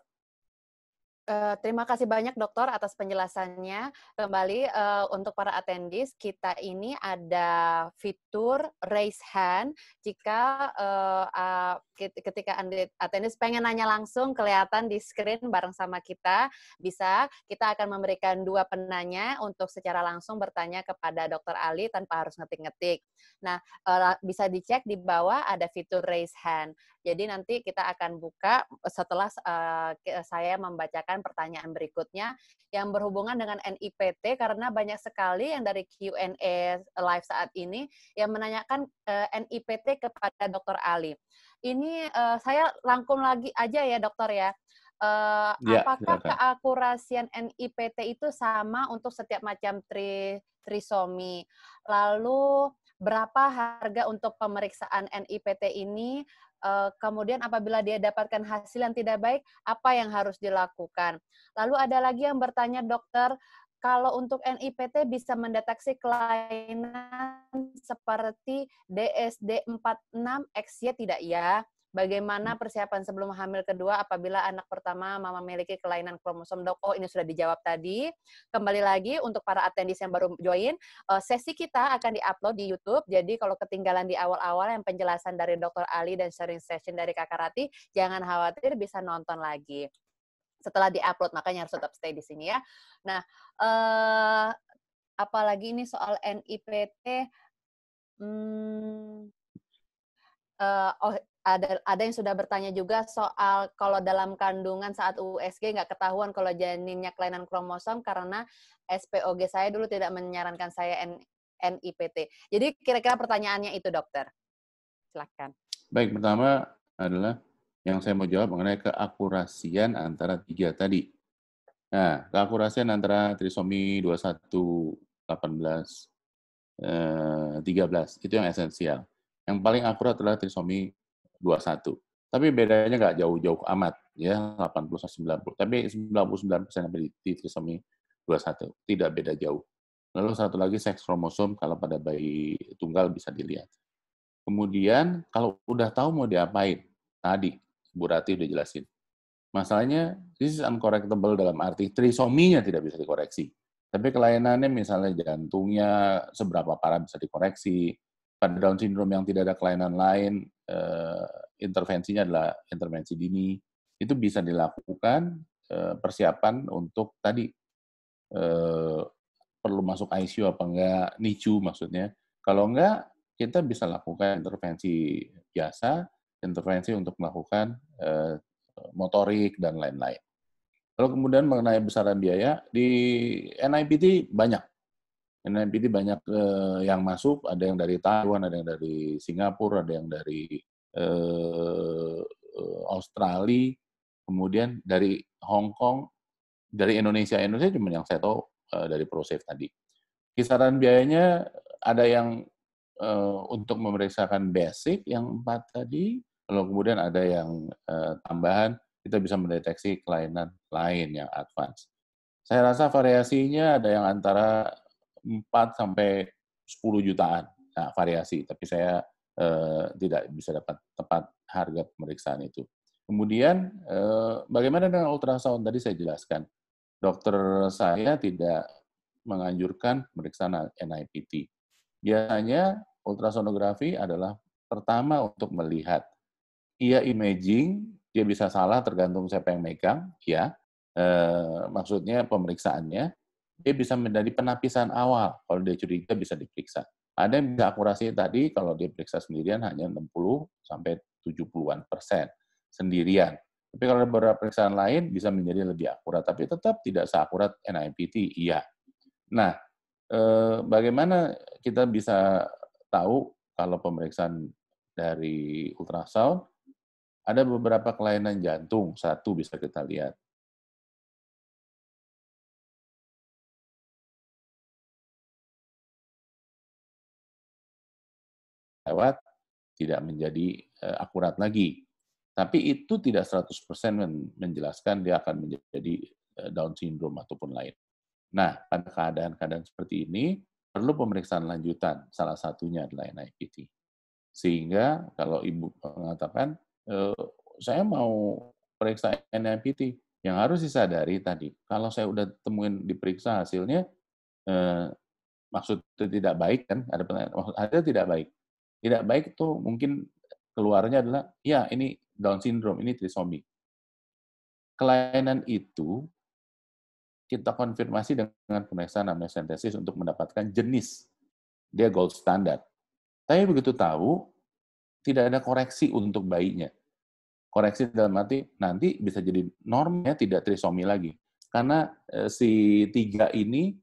Terima kasih banyak dokter atas penjelasannya. Kembali untuk para attendees, kita ini ada fitur raise hand. Jika ketika attendees pengen nanya langsung, kelihatan di screen bareng sama kita, kita akan memberikan 2 penanya untuk secara langsung bertanya kepada Dr. Ali tanpa harus ngetik-ngetik. Nah, bisa dicek di bawah ada fitur raise hand. Jadi nanti kita akan buka setelah saya membacakan pertanyaan berikutnya yang berhubungan dengan NIPT, karena banyak sekali yang dari Q&A live saat ini yang menanyakan NIPT kepada Dr. Ali. Ini saya rangkum lagi aja ya dokter ya. Ya, Apakah silakan. keakurasian NIPT itu sama untuk setiap macam trisomi? Lalu berapa harga untuk pemeriksaan NIPT ini? Kemudian apabila dia dapatkan hasil yang tidak baik, apa yang harus dilakukan? Lalu ada lagi yang bertanya, dokter, kalau untuk NIPT bisa mendeteksi kelainan seperti DSD46XY tidak ya? Bagaimana persiapan sebelum hamil kedua apabila anak pertama memiliki kelainan kromosom, dok? Oh, ini sudah dijawab tadi. Kembali lagi untuk para attendees yang baru join, sesi kita akan di-upload di YouTube. Jadi kalau ketinggalan di awal-awal yang penjelasan dari Dr. Ali dan sharing session dari Kakak Rati, jangan khawatir, bisa nonton lagi setelah di-upload. Makanya harus tetap stay di sini ya. Nah, apalagi ini soal NIPT. Ada yang sudah bertanya juga soal kalau dalam kandungan saat USG nggak ketahuan kalau janinnya kelainan kromosom karena SPOG saya dulu tidak menyarankan saya NIPT. Jadi kira-kira pertanyaannya itu, dokter. Silakan. Baik, pertama adalah yang saya mau jawab mengenai keakurasian antara 3 tadi. Nah, keakurasian antara trisomi 21, 18, 13, itu yang esensial. Yang paling akurat adalah trisomi 21. Tapi bedanya nggak jauh-jauh amat, ya, 80-90. Tapi 99% di trisomi 21. Tidak beda jauh. Lalu satu lagi seks kromosom, kalau pada bayi tunggal bisa dilihat. Kemudian, kalau udah tahu mau diapain, tadi Bu Rati udah jelasin. Masalahnya, this is uncorrectable dalam arti trisominya tidak bisa dikoreksi. Tapi kelainannya misalnya jantungnya seberapa parah bisa dikoreksi. Pada Down syndrome yang tidak ada kelainan lain, intervensinya adalah intervensi dini. Itu bisa dilakukan persiapan untuk tadi perlu masuk ICU apa enggak, NICU maksudnya. Kalau enggak, kita bisa lakukan intervensi biasa, intervensi untuk melakukan motorik dan lain-lain. Lalu kemudian mengenai besaran biaya, di NIPT banyak. NIPT banyak yang masuk, ada yang dari Taiwan, ada yang dari Singapura, ada yang dari Australia, kemudian dari Hong Kong, dari Indonesia. Indonesia cuma yang saya tahu dari ProSafe tadi. Kisaran biayanya ada yang untuk memeriksakan basic yang 4 tadi, lalu kemudian ada yang tambahan, kita bisa mendeteksi kelainan lain yang advance. Saya rasa variasinya ada yang antara 4 sampai 10 jutaan, nah, variasi. Tapi saya tidak bisa dapat tepat harga pemeriksaan itu. Kemudian, bagaimana dengan ultrasound? Tadi saya jelaskan. Dokter saya tidak menganjurkan pemeriksaan NIPT. Biasanya ultrasonografi adalah pertama untuk melihat. Iya imaging, dia bisa salah tergantung siapa yang megang, ya. Maksudnya pemeriksaannya, dia bisa menjadi penapisan awal. Kalau dia curiga bisa diperiksa. Ada yang bisa akurasi tadi kalau diperiksa sendirian hanya 60 sampai 70-an% sendirian. Tapi kalau beberapa periksaan lain bisa menjadi lebih akurat, tapi tetap tidak seakurat NIPT, iya. Nah, bagaimana kita bisa tahu kalau pemeriksaan dari ultrasound ada beberapa kelainan jantung, satu bisa kita lihat. Lewat tidak menjadi akurat lagi. Tapi itu tidak 100% menjelaskan dia akan menjadi Down syndrome ataupun lain. Nah, pada keadaan-keadaan seperti ini, perlu pemeriksaan lanjutan. Salah satunya adalah NIPT. Sehingga kalau ibu mengatakan, saya mau periksa NIPT, yang harus disadari tadi, kalau saya udah temuin diperiksa hasilnya, maksudnya tidak baik kan, ada pertanyaan, hasilnya tidak baik. Tidak baik itu mungkin keluarnya adalah, ya ini Down syndrome, ini trisomi. Kelainan itu kita konfirmasi dengan pemeriksaan amniocentesis untuk mendapatkan jenis. Dia gold standard. Tapi begitu tahu, tidak ada koreksi untuk bayinya. Koreksi dalam arti nanti bisa jadi normnya tidak trisomi lagi. Karena si 3 ini,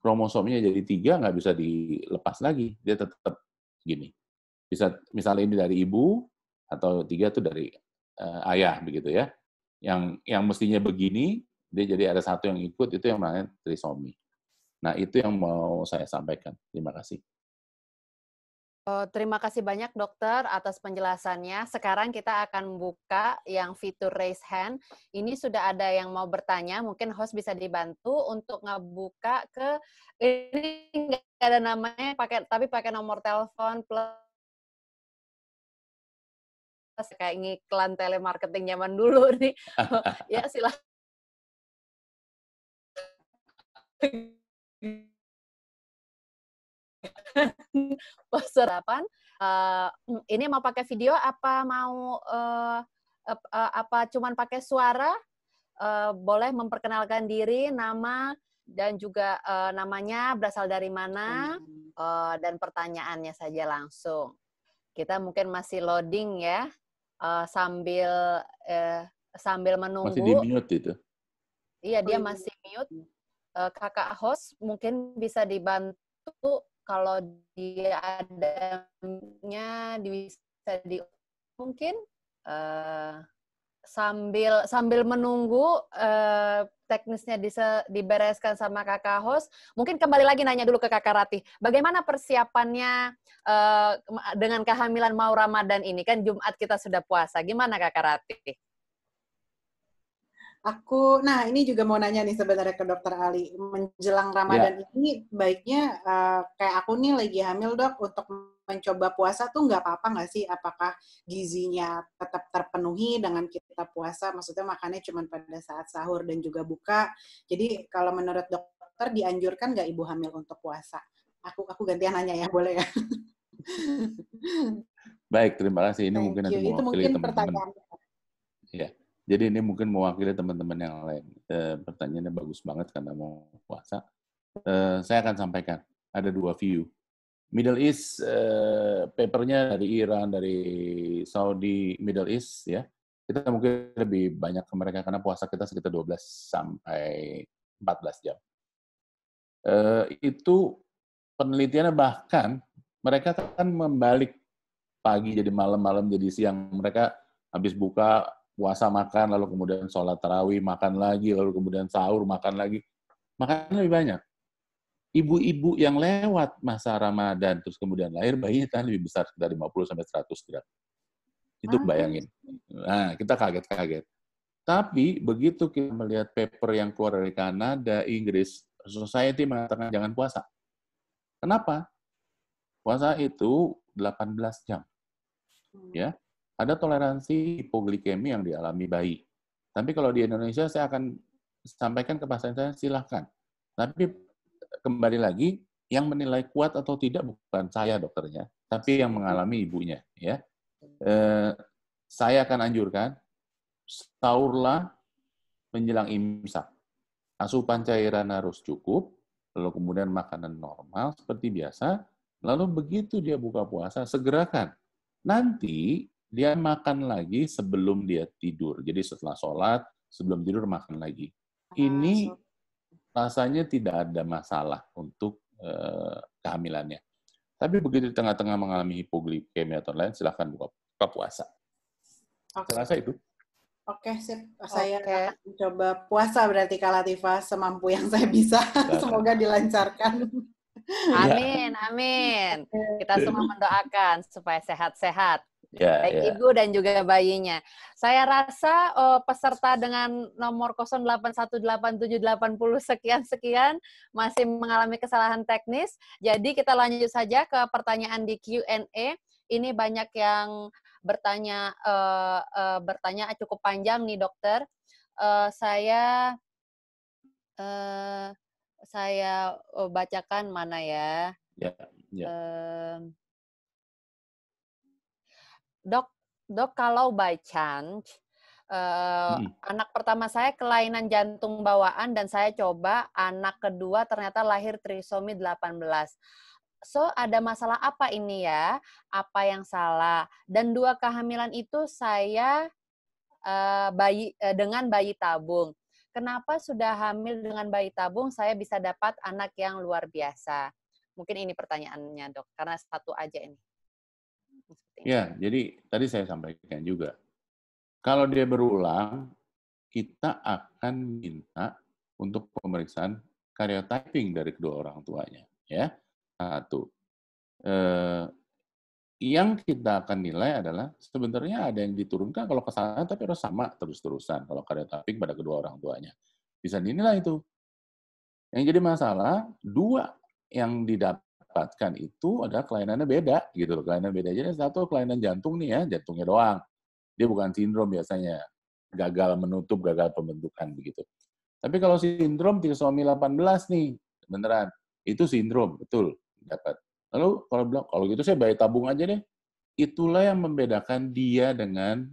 kromosomnya jadi 3, nggak bisa dilepas lagi. Dia tetap gini. Bisa misalnya ini dari ibu, atau 3 itu dari ayah, begitu ya. Yang mestinya begini, dia jadi ada satu yang ikut, itu yang namanya trisomi. Nah, itu yang mau saya sampaikan. Terima kasih. Terima kasih banyak dokter atas penjelasannya. Sekarang kita akan buka yang fitur raise hand. Ini sudah ada yang mau bertanya, mungkin host bisa dibantu untuk ngebuka ke, ini nggak ada namanya, tapi pakai nomor telepon plus kayak ngiklan telemarketing zaman dulu nih. Ya silahkan. Serapan. Ini mau pakai video apa mau apa cuman pakai suara? Boleh memperkenalkan diri, nama dan juga namanya, berasal dari mana, dan pertanyaannya saja langsung. Kita mungkin masih loading ya, sambil menunggu. Masih di-mute itu. Iya, dia masih mute. Kakak host mungkin bisa dibantu kalau dia adanya bisa mungkin sambil menunggu teknisnya dibereskan sama kakak host. Mungkin kembali lagi nanya dulu ke kakak Ratih, bagaimana persiapannya dengan kehamilan mau Ramadan ini? Kan Jumat kita sudah puasa. Gimana kakak Ratih? Nah ini juga mau nanya nih sebenarnya ke Dokter Ali. Menjelang Ramadan ini baiknya kayak aku nih lagi hamil dok, untuk mencoba puasa tuh nggak apa-apa nggak sih? Apakah gizinya tetap terpenuhi dengan kita puasa? Maksudnya makannya cuma pada saat sahur dan juga buka. Jadi kalau menurut dokter dianjurkan nggak ibu hamil untuk puasa? Aku gantian nanya ya, boleh ya? Baik, terima kasih. Ini mungkin nanti mewakili teman-teman. Ya. Jadi ini mungkin mewakili teman-teman yang lain. Pertanyaannya bagus banget karena mau puasa. Saya akan sampaikan. Ada 2 view. Middle East, papernya dari Iran, dari Saudi, Middle East, ya. Kita mungkin lebih banyak ke mereka karena puasa kita sekitar 12 sampai 14 jam. Itu penelitiannya bahkan mereka kan membalik pagi jadi malam, malam jadi siang. Mereka habis buka puasa makan, lalu kemudian sholat tarawih, makan lagi, lalu kemudian sahur, makan lagi. Makan lebih banyak. Ibu-ibu yang lewat masa Ramadan, terus kemudian lahir, bayinya kan lebih besar, sekitar 50-100 gram. Itu bayangin. Nah, kita kaget-kaget. Tapi, begitu kita melihat paper yang keluar dari Kanada, Inggris, Society mengatakan jangan puasa. Kenapa? Puasa itu 18 jam. Ya. Ada toleransi hipoglikemi yang dialami bayi. Tapi kalau di Indonesia, saya akan sampaikan ke pasien saya, silahkan. Tapi kembali lagi, yang menilai kuat atau tidak bukan saya dokternya, tapi yang mengalami ibunya. Ya, saya akan anjurkan, sahurlah menjelang imsak. Asupan cairan harus cukup, lalu kemudian makanan normal seperti biasa, Lalu begitu dia buka puasa, segerakan. Nanti dia makan lagi sebelum dia tidur. Jadi setelah sholat, sebelum tidur makan lagi. Ini rasanya tidak ada masalah untuk kehamilannya. Tapi begitu di tengah-tengah mengalami hipoglikemia atau lain, silahkan buka puasa. Saya rasa itu. Oke, sip. Saya akan coba puasa berarti Kak Latifah semampu yang saya bisa. Semoga dilancarkan. Amin, amin. Kita semua mendoakan supaya sehat-sehat. Baik ibu dan juga bayinya. Saya rasa peserta dengan nomor 08187880 sekian-sekian masih mengalami kesalahan teknis. Jadi kita lanjut saja ke pertanyaan di Q&A. Ini banyak yang bertanya cukup panjang nih dokter. Saya bacakan mana ya. Dok, kalau by chance anak pertama saya kelainan jantung bawaan dan saya coba anak kedua ternyata lahir trisomi 18. So, ada masalah apa ini ya? Apa yang salah? Dan 2 kehamilan itu saya dengan bayi tabung. Kenapa sudah hamil dengan bayi tabung saya bisa dapat anak yang luar biasa? Mungkin ini pertanyaannya, Dok, karena satu aja ini. Ya, jadi tadi saya sampaikan juga. Kalau dia berulang, kita akan minta untuk pemeriksaan karyotyping dari kedua orang tuanya. Ya, satu. Yang kita akan nilai adalah sebenarnya ada yang diturunkan kalau kesalahan tapi harus sama terus-terusan kalau karyotyping pada kedua orang tuanya. Bisa dinilai itu. Yang jadi masalah, 2 yang didapatkan itu adalah kelainannya beda gitu loh. Kelainan beda. Jadi satu kelainan jantung nih ya, jantungnya doang. Dia bukan sindrom biasanya. Gagal menutup, gagal pembentukan begitu. Tapi kalau sindrom trisomi 18 nih, beneran. Itu sindrom, betul. Dapat. Lalu kalau bilang, kalau gitu saya bayi tabung aja deh. Itulah yang membedakan dia dengan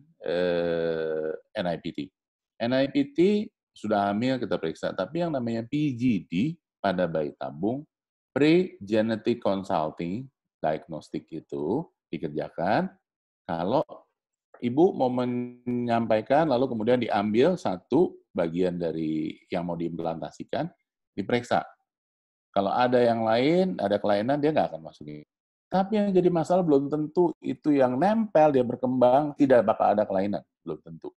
NIPT. NIPT sudah hamil kita periksa, tapi yang namanya PGD pada bayi tabung, pre-genetic consulting, diagnostik itu dikerjakan kalau ibu mau menyampaikan, lalu kemudian diambil satu bagian dari yang mau diimplantasikan, diperiksa. Kalau ada yang lain, ada kelainan, dia nggak akan masukin. Tapi yang jadi masalah belum tentu itu yang nempel, dia berkembang, tidak bakal ada kelainan. Belum tentu.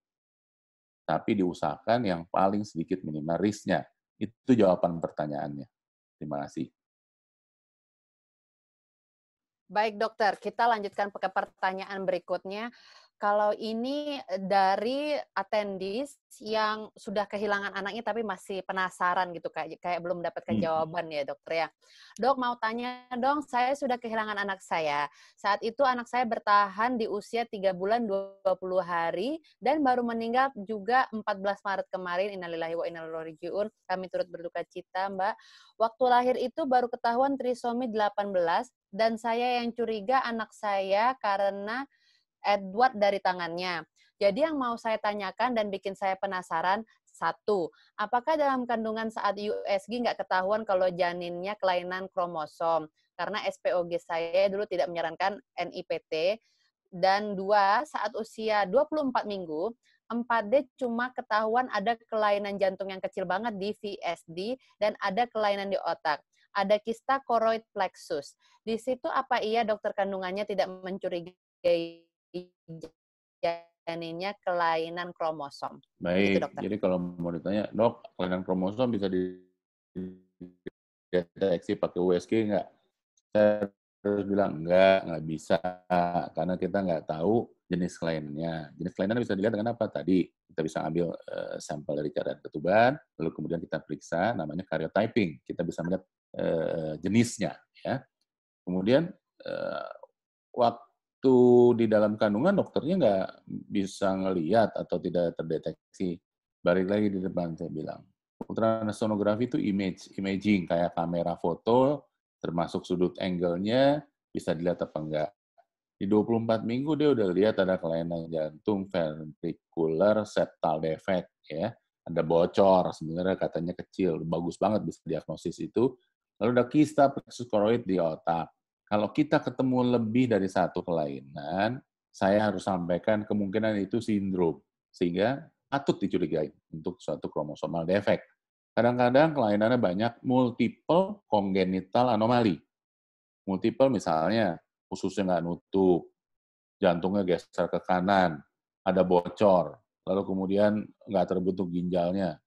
Tapi diusahakan yang paling sedikit minimal risk-nya. Itu jawaban pertanyaannya. Terima kasih. Baik dokter, kita lanjutkan ke pertanyaan berikutnya. Kalau ini dari attendees yang sudah kehilangan anaknya tapi masih penasaran gitu, kayak belum mendapatkan jawaban ya dokter ya. Dok, mau tanya dong, saya sudah kehilangan anak saya. Saat itu anak saya bertahan di usia 3 bulan 20 hari dan baru meninggal juga 14 Maret kemarin. Innalillahi wa inna ilaihi raji'un. Kami turut berduka cita, Mbak. Waktu lahir itu baru ketahuan trisomi 18 dan saya yang curiga anak saya karena Edward dari tangannya. Jadi yang mau saya tanyakan dan bikin saya penasaran, 1, apakah dalam kandungan saat USG nggak ketahuan kalau janinnya kelainan kromosom? Karena SPOG saya dulu tidak menyarankan NIPT. Dan 2, saat usia 24 minggu, 4D cuma ketahuan ada kelainan jantung yang kecil banget di VSD dan ada kelainan di otak. Ada kista choroid plexus. Di situ apa iya dokter kandungannya tidak mencurigai janinnya kelainan kromosom? Baik, Gitu, jadi kalau mau ditanya, dok, kelainan kromosom bisa dideteksi pakai USG nggak? Saya harus bilang nggak bisa, karena kita nggak tahu jenis kelainannya. Jenis kelainannya bisa dilihat dengan apa? Tadi kita bisa ambil sampel dari cairan ketuban, lalu kemudian kita periksa, namanya karyotyping. Kita bisa melihat jenisnya, ya. Kemudian waktu di dalam kandungan dokternya nggak bisa ngelihat atau tidak terdeteksi. Balik lagi di depan saya bilang, ultrasonografi itu imaging, kayak kamera foto, termasuk sudut angle-nya, bisa dilihat apa enggak. Di 24 minggu dia udah lihat ada kelainan jantung, ventricular septal defect, ya. Ada bocor, sebenarnya katanya kecil, bagus banget bisa diagnosis itu. Lalu ada kista plexus choroid di otak. Kalau kita ketemu lebih dari satu kelainan, saya harus sampaikan kemungkinan itu sindrom, sehingga patut dicurigai untuk suatu kromosomal defect. Kadang-kadang kelainannya banyak, multiple congenital anomali. Multiple misalnya, ususnya nggak nutup, jantungnya geser ke kanan, ada bocor, lalu kemudian nggak terbentuk ginjalnya.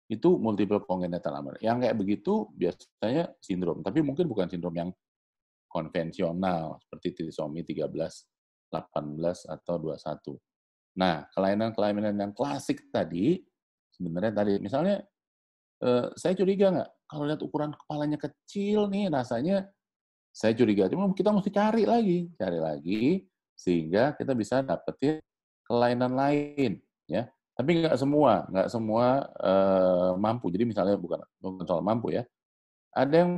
Itu multiple congenital anomali. Yang kayak begitu biasanya sindrom, tapi mungkin bukan sindrom yang konvensional seperti trisomi 13, 18, atau 21. Nah, kelainan-kelainan yang klasik tadi, sebenarnya tadi, misalnya saya curiga nggak, kalau lihat ukuran kepalanya kecil nih, rasanya saya curiga. Cuma kita mesti cari lagi, sehingga kita bisa dapetin kelainan lain, ya. Tapi nggak semua mampu. Jadi misalnya bukan soal mampu ya, ada yang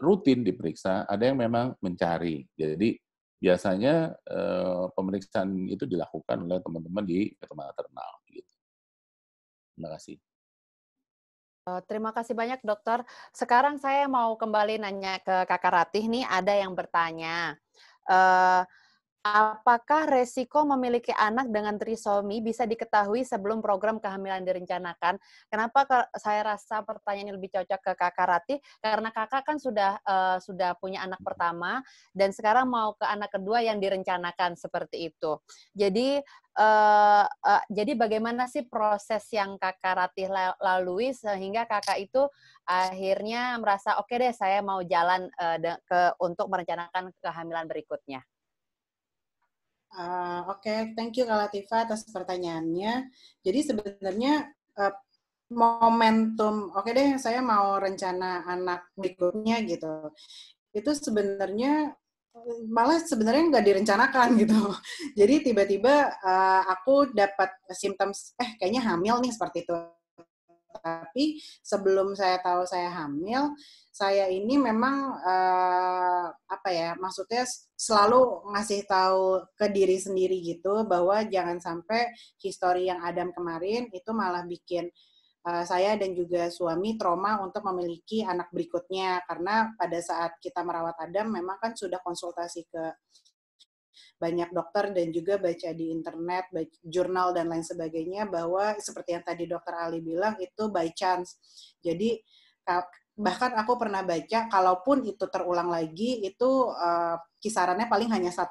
rutin diperiksa, ada yang memang mencari. Jadi biasanya pemeriksaan itu dilakukan oleh teman-teman di ketua maternal. Gitu. Terima kasih. Terima kasih banyak dokter. Sekarang saya mau kembali nanya ke Kakak Ratih nih, ada yang bertanya. Apakah resiko memiliki anak dengan trisomi bisa diketahui sebelum program kehamilan direncanakan? Kenapa saya rasa pertanyaan ini lebih cocok ke Kakak Ratih? Karena Kakak kan sudah punya anak pertama dan sekarang mau ke anak kedua yang direncanakan seperti itu. Jadi bagaimana sih proses yang Kakak Ratih lalui sehingga Kakak itu akhirnya merasa oke deh saya mau jalan untuk merencanakan kehamilan berikutnya? Oke, thank you Kak Latifah atas pertanyaannya. Jadi sebenarnya momentum, oke deh saya mau rencana anak berikutnya gitu. Itu sebenarnya malah sebenarnya nggak direncanakan gitu. Jadi tiba-tiba aku dapat simptom, kayaknya hamil nih seperti itu. Tapi sebelum saya tahu saya hamil, saya ini memang maksudnya selalu ngasih tahu ke diri sendiri gitu bahwa jangan sampai histori yang Adam kemarin itu malah bikin saya dan juga suami trauma untuk memiliki anak berikutnya, karena pada saat kita merawat Adam memang kan sudah konsultasi ke banyak dokter dan juga baca di internet, jurnal dan lain sebagainya, bahwa seperti yang tadi dokter Ali bilang itu by chance. Jadi bahkan aku pernah baca kalaupun itu terulang lagi itu kisarannya paling hanya 1%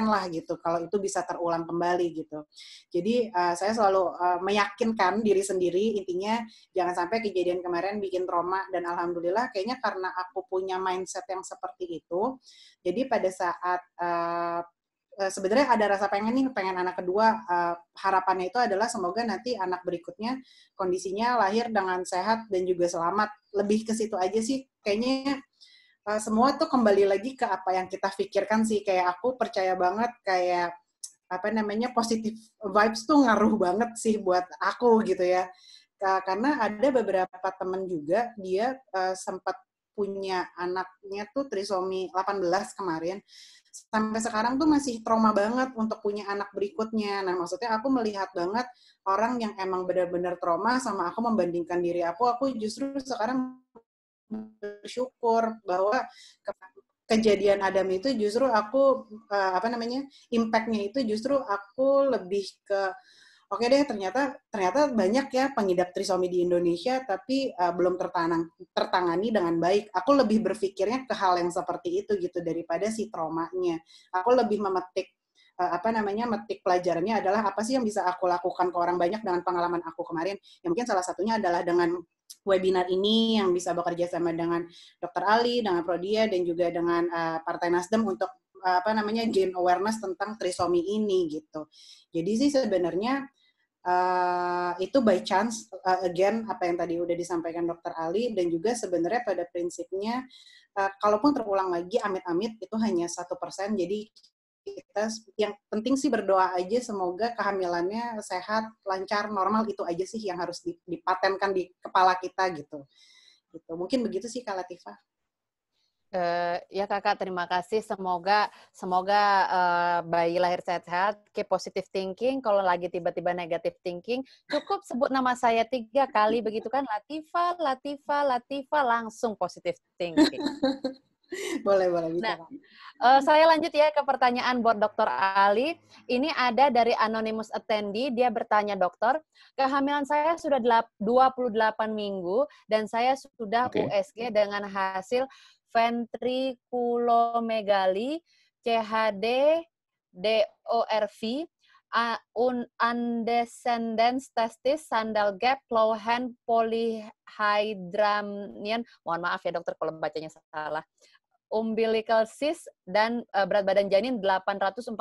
lah gitu kalau itu bisa terulang kembali gitu. Jadi saya selalu meyakinkan diri sendiri, intinya jangan sampai kejadian kemarin bikin trauma, dan alhamdulillah kayaknya karena aku punya mindset yang seperti itu, jadi pada saat sebenarnya ada rasa pengen anak kedua, harapannya itu adalah semoga nanti anak berikutnya kondisinya lahir dengan sehat dan juga selamat. Lebih ke situ aja sih kayaknya. Semua tuh kembali lagi ke apa yang kita pikirkan sih. Kayak aku percaya banget kayak positive vibes tuh ngaruh banget sih buat aku gitu ya. Karena ada beberapa temen juga dia sempat punya anaknya tuh trisomi 18 kemarin, sampai sekarang tuh masih trauma banget untuk punya anak berikutnya. Nah, maksudnya aku melihat banget orang yang emang benar-benar trauma sama aku membandingkan diri aku justru sekarang bersyukur bahwa kejadian Adam itu justru aku impact-nya itu justru aku lebih ke oke deh, ternyata banyak ya pengidap trisomi di Indonesia, tapi belum tertangani dengan baik. Aku lebih berpikirnya ke hal yang seperti itu gitu daripada si traumanya. Aku lebih memetik metik pelajarannya adalah apa sih yang bisa aku lakukan ke orang banyak dengan pengalaman aku kemarin. Ya mungkin salah satunya adalah dengan webinar ini yang bisa bekerja sama dengan Dr. Ali, dengan Prodia, dan juga dengan Partai Nasdem untuk gain awareness tentang trisomi ini gitu. Jadi sih sebenarnya itu by chance, again, apa yang tadi udah disampaikan Dr. Ali, dan juga sebenarnya pada prinsipnya, kalaupun terulang lagi, amit-amit, itu hanya 1%, jadi kita yang penting sih berdoa aja semoga kehamilannya sehat, lancar, normal, itu aja sih yang harus dipatenkan di kepala kita gitu. Mungkin begitu sih Kak Latifah. Ya Kakak, terima kasih. Semoga bayi lahir sehat-sehat, keep positive thinking. Kalau lagi tiba-tiba negative thinking, cukup sebut nama saya 3 kali, begitu kan? Latifah, langsung positive thinking. Boleh bisa. Nah, saya lanjut ya ke pertanyaan buat Dr. Ali. Ini ada dari anonymous attendee, dia bertanya, dokter, kehamilan saya sudah 28 minggu dan saya sudah Oke. USG dengan hasil ventrikulomegali, CHD, DORV, undescendens testis, sandal gap, low hand, polyhydramnion. Mohon maaf ya dokter kalau bacanya salah. Umbilical cyst dan berat badan janin 846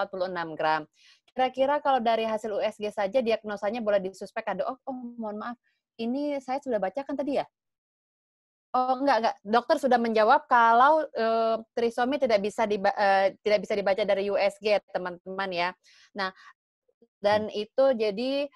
gram. Kira-kira kalau dari hasil USG saja diagnosanya boleh disuspek ada mohon maaf. Ini saya sudah bacakan tadi ya? Oh, enggak. Dokter sudah menjawab kalau trisomi tidak bisa dibaca dari USG, teman-teman ya. Nah, dan itu jadi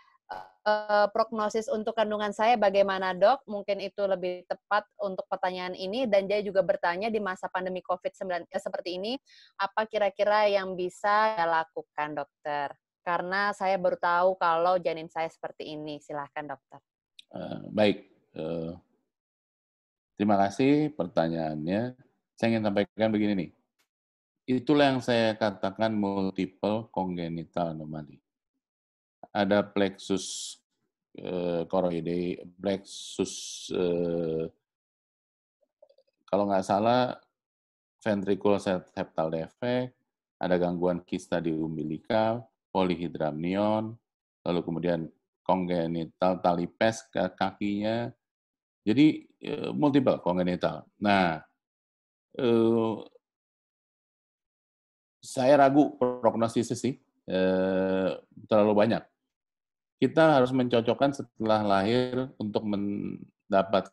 prognosis untuk kandungan saya bagaimana, Dok? Mungkin itu lebih tepat untuk pertanyaan ini. Dan dia juga bertanya di masa pandemi COVID-19 seperti ini, apa kira-kira yang bisa saya lakukan, dokter? Karena saya baru tahu kalau janin saya seperti ini. Silahkan, dokter. Baik. Terima kasih pertanyaannya. Saya ingin sampaikan begini nih. Itulah yang saya katakan multiple congenital anomaly. Ada plexus choroidae, plexus kalau nggak salah ventricle septal defect, ada gangguan kista di umbilical, polyhydramnion, lalu kemudian congenital talipes ke kakinya. Jadi multiple congenital. Nah, saya ragu prognosisnya sih terlalu banyak. Kita harus mencocokkan setelah lahir untuk mendapatkan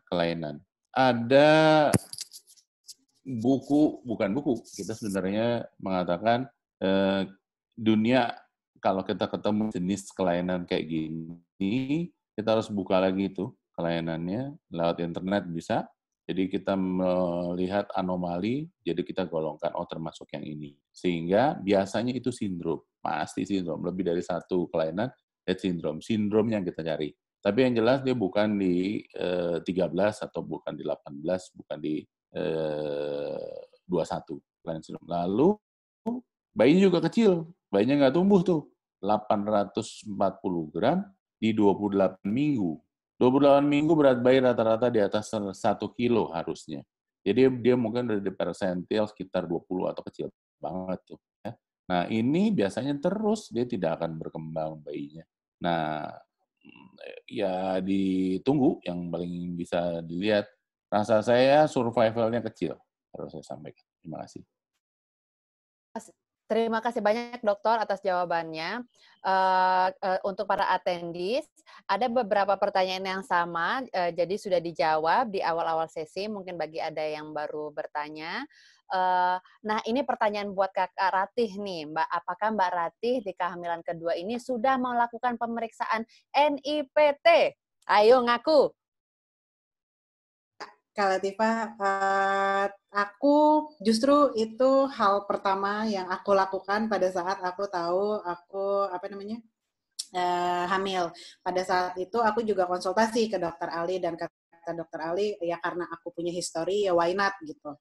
kelainan. Ada bukan buku, kita sebenarnya mengatakan dunia kalau kita ketemu jenis kelainan kayak gini, kita harus buka lagi itu kelainannya lewat internet bisa. Jadi kita melihat anomali, jadi kita golongkan, termasuk yang ini. Sehingga biasanya itu sindrom, pasti sindrom. Lebih dari satu kelainan, head syndrome. Sindrom yang kita cari. Tapi yang jelas dia bukan di 13 atau bukan di 18, bukan di 21. Kelainan sindrom. Lalu, bayinya juga kecil. Bayinya nggak tumbuh tuh. 840 gram di 28 minggu. 28 minggu berat bayi rata-rata di atas 1 kilo harusnya. Jadi dia mungkin dari persentil sekitar 20 atau kecil banget tuh. Ya. Nah ini biasanya terus dia tidak akan berkembang bayinya. Nah ya ditunggu yang paling bisa dilihat. Rasa saya survivalnya kecil, harus saya sampaikan. Terima kasih. Terima kasih banyak dokter atas jawabannya. Untuk para attendees, ada beberapa pertanyaan yang sama, jadi sudah dijawab di awal-awal sesi, mungkin bagi ada yang baru bertanya. Nah, ini pertanyaan buat Kakak Ratih nih, Mbak. Apakah Mbak Ratih di kehamilan kedua ini sudah melakukan pemeriksaan NIPT? Ayo ngaku. Kak Latifah, aku justru itu hal pertama yang aku lakukan pada saat aku tahu aku hamil. Pada saat itu aku juga konsultasi ke Dokter Ali dan kata Dokter Ali ya karena aku punya histori ya why not gitu.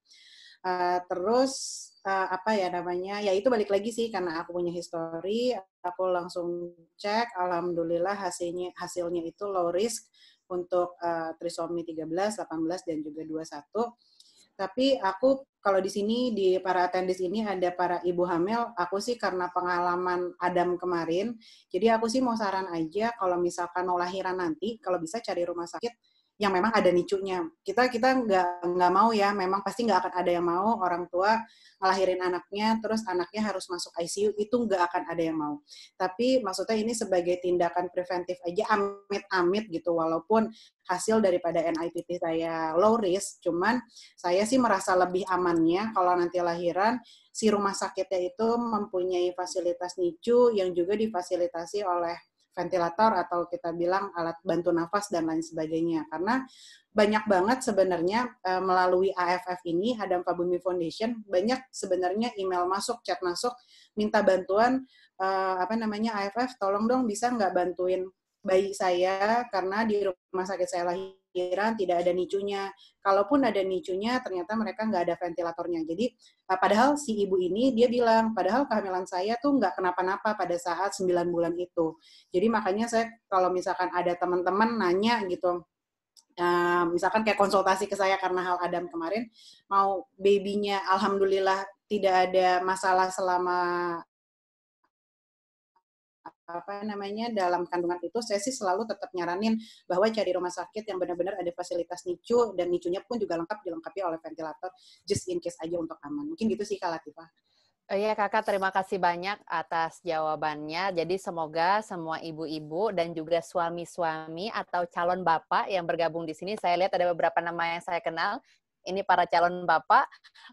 Terus ya itu balik lagi sih karena aku punya histori, aku langsung cek, alhamdulillah hasilnya itu low risk untuk trisomi 13, 18 dan juga 21. Tapi aku kalau di sini di para attendees ini ada para ibu hamil, aku sih karena pengalaman Adam kemarin, jadi aku sih mau saran aja kalau misalkan mau lahiran nanti, kalau bisa cari rumah sakit yang memang ada nicunya. Kita nggak mau ya, memang pasti nggak akan ada yang mau orang tua ngelahirin anaknya, terus anaknya harus masuk ICU, itu nggak akan ada yang mau. Tapi maksudnya ini sebagai tindakan preventif aja, amit-amit gitu, walaupun hasil daripada NIPT saya low risk, cuman saya sih merasa lebih amannya kalau nanti lahiran, si rumah sakitnya itu mempunyai fasilitas NICU yang juga difasilitasi oleh ventilator atau kita bilang alat bantu nafas dan lain sebagainya. Karena banyak banget sebenarnya melalui AFF ini, Adam Fabumi Foundation, banyak sebenarnya email masuk, chat masuk, minta bantuan AFF, tolong dong bisa nggak bantuin bayi saya karena di rumah sakit saya lahir kelahiran tidak ada NICU-nya. Kalaupun ada NICU-nya, ternyata mereka nggak ada ventilatornya. Jadi, padahal si ibu ini, dia bilang, padahal kehamilan saya tuh nggak kenapa-napa pada saat 9 bulan itu. Jadi makanya saya, kalau misalkan ada teman-teman nanya gitu, misalkan kayak konsultasi ke saya karena hal Adam kemarin, mau baby-nya alhamdulillah tidak ada masalah selama dalam kandungan itu, saya sih selalu tetap nyaranin bahwa cari rumah sakit yang benar-benar ada fasilitas NICU, dan NICU-nya pun juga dilengkapi oleh ventilator, just in case aja untuk aman. Mungkin gitu sih Kak Latifah. Iya Kakak, terima kasih banyak atas jawabannya. Jadi semoga semua ibu-ibu dan juga suami-suami atau calon bapak yang bergabung di sini, saya lihat ada beberapa nama yang saya kenal, ini para calon bapak,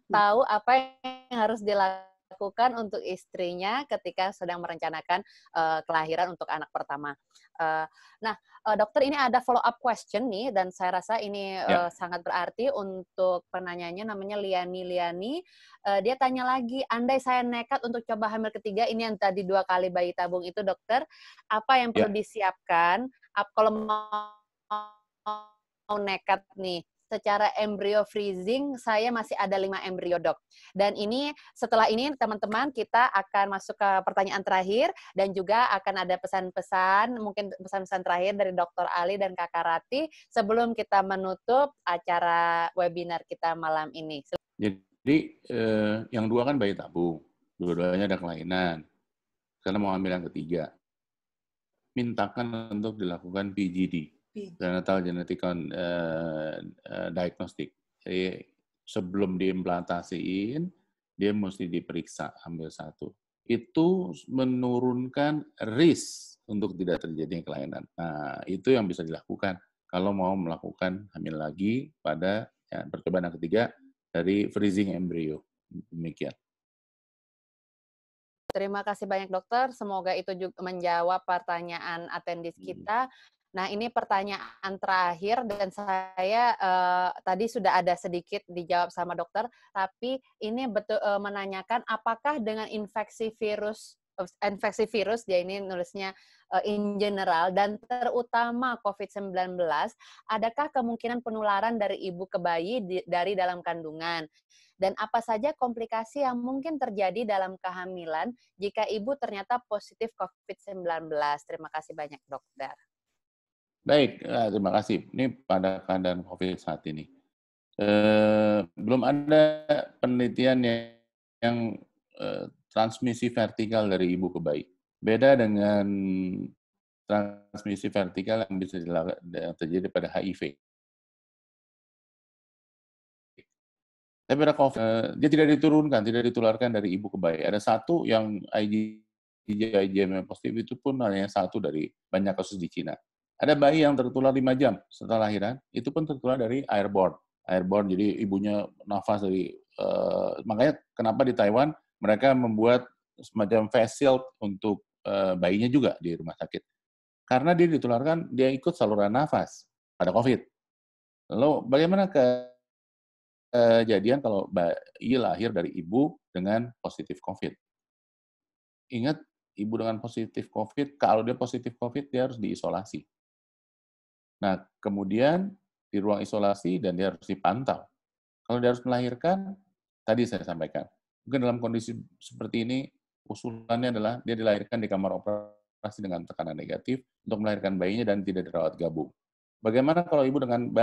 tahu apa yang harus dilakukan untuk istrinya ketika sedang merencanakan kelahiran untuk anak pertama. Nah, dokter, ini ada follow up question nih, dan saya rasa ini sangat berarti untuk penanyanya, namanya Liani. Dia tanya lagi, andai saya nekat untuk coba hamil ketiga, ini yang tadi 2 kali bayi tabung itu, dokter, apa yang perlu disiapkan? Kalau mau nekat nih, secara embrio freezing, saya masih ada 5 embrio, dok. Dan ini, setelah ini teman-teman, kita akan masuk ke pertanyaan terakhir, dan juga akan ada pesan-pesan, mungkin pesan-pesan terakhir dari Dr. Ali dan Kakak Ratih, sebelum kita menutup acara webinar kita malam ini. Jadi, yang 2 kan bayi tabung, dua-duanya ada kelainan. Karena mau ambil yang ketiga, mintakan untuk dilakukan PGD, prenatal genetic diagnostic. Jadi sebelum diimplantasiin, dia mesti diperiksa, ambil 1. Itu menurunkan risk untuk tidak terjadinya kelainan. Nah, itu yang bisa dilakukan kalau mau melakukan hamil lagi pada percobaan yang ketiga dari freezing embrio. Demikian. Terima kasih banyak dokter, semoga itu juga menjawab pertanyaan atendis kita. Nah, ini pertanyaan terakhir, dan saya tadi sudah ada sedikit dijawab sama dokter, tapi ini betul menanyakan apakah dengan infeksi virus, dia ini nulisnya in general, dan terutama COVID-19, adakah kemungkinan penularan dari ibu ke bayi dari dalam kandungan? Dan apa saja komplikasi yang mungkin terjadi dalam kehamilan jika ibu ternyata positif COVID-19? Terima kasih banyak, dokter. Baik, terima kasih. Ini pada keadaan COVID saat ini. Belum ada penelitian yang transmisi vertikal dari ibu ke bayi. Beda dengan transmisi vertikal yang bisa terjadi pada HIV. Tapi pada COVID, dia tidak ditularkan dari ibu ke bayi. Ada 1 yang IgM positif, itu pun hanya 1 dari banyak kasus di Cina. Ada bayi yang tertular 5 jam setelah lahiran, itu pun tertular dari airborne. Jadi ibunya nafas dari, makanya kenapa di Taiwan mereka membuat semacam face shield untuk bayinya juga di rumah sakit. Karena dia ditularkan, dia ikut saluran nafas pada COVID. Lalu bagaimana kejadian kalau bayi lahir dari ibu dengan positif COVID? Ingat, ibu dengan positif COVID, kalau dia positif COVID, dia harus diisolasi. Nah, kemudian di ruang isolasi dan dia harus dipantau. Kalau dia harus melahirkan, tadi saya sampaikan, mungkin dalam kondisi seperti ini, usulannya adalah dia dilahirkan di kamar operasi dengan tekanan negatif untuk melahirkan bayinya dan tidak dirawat gabung. Bagaimana kalau ibu dengan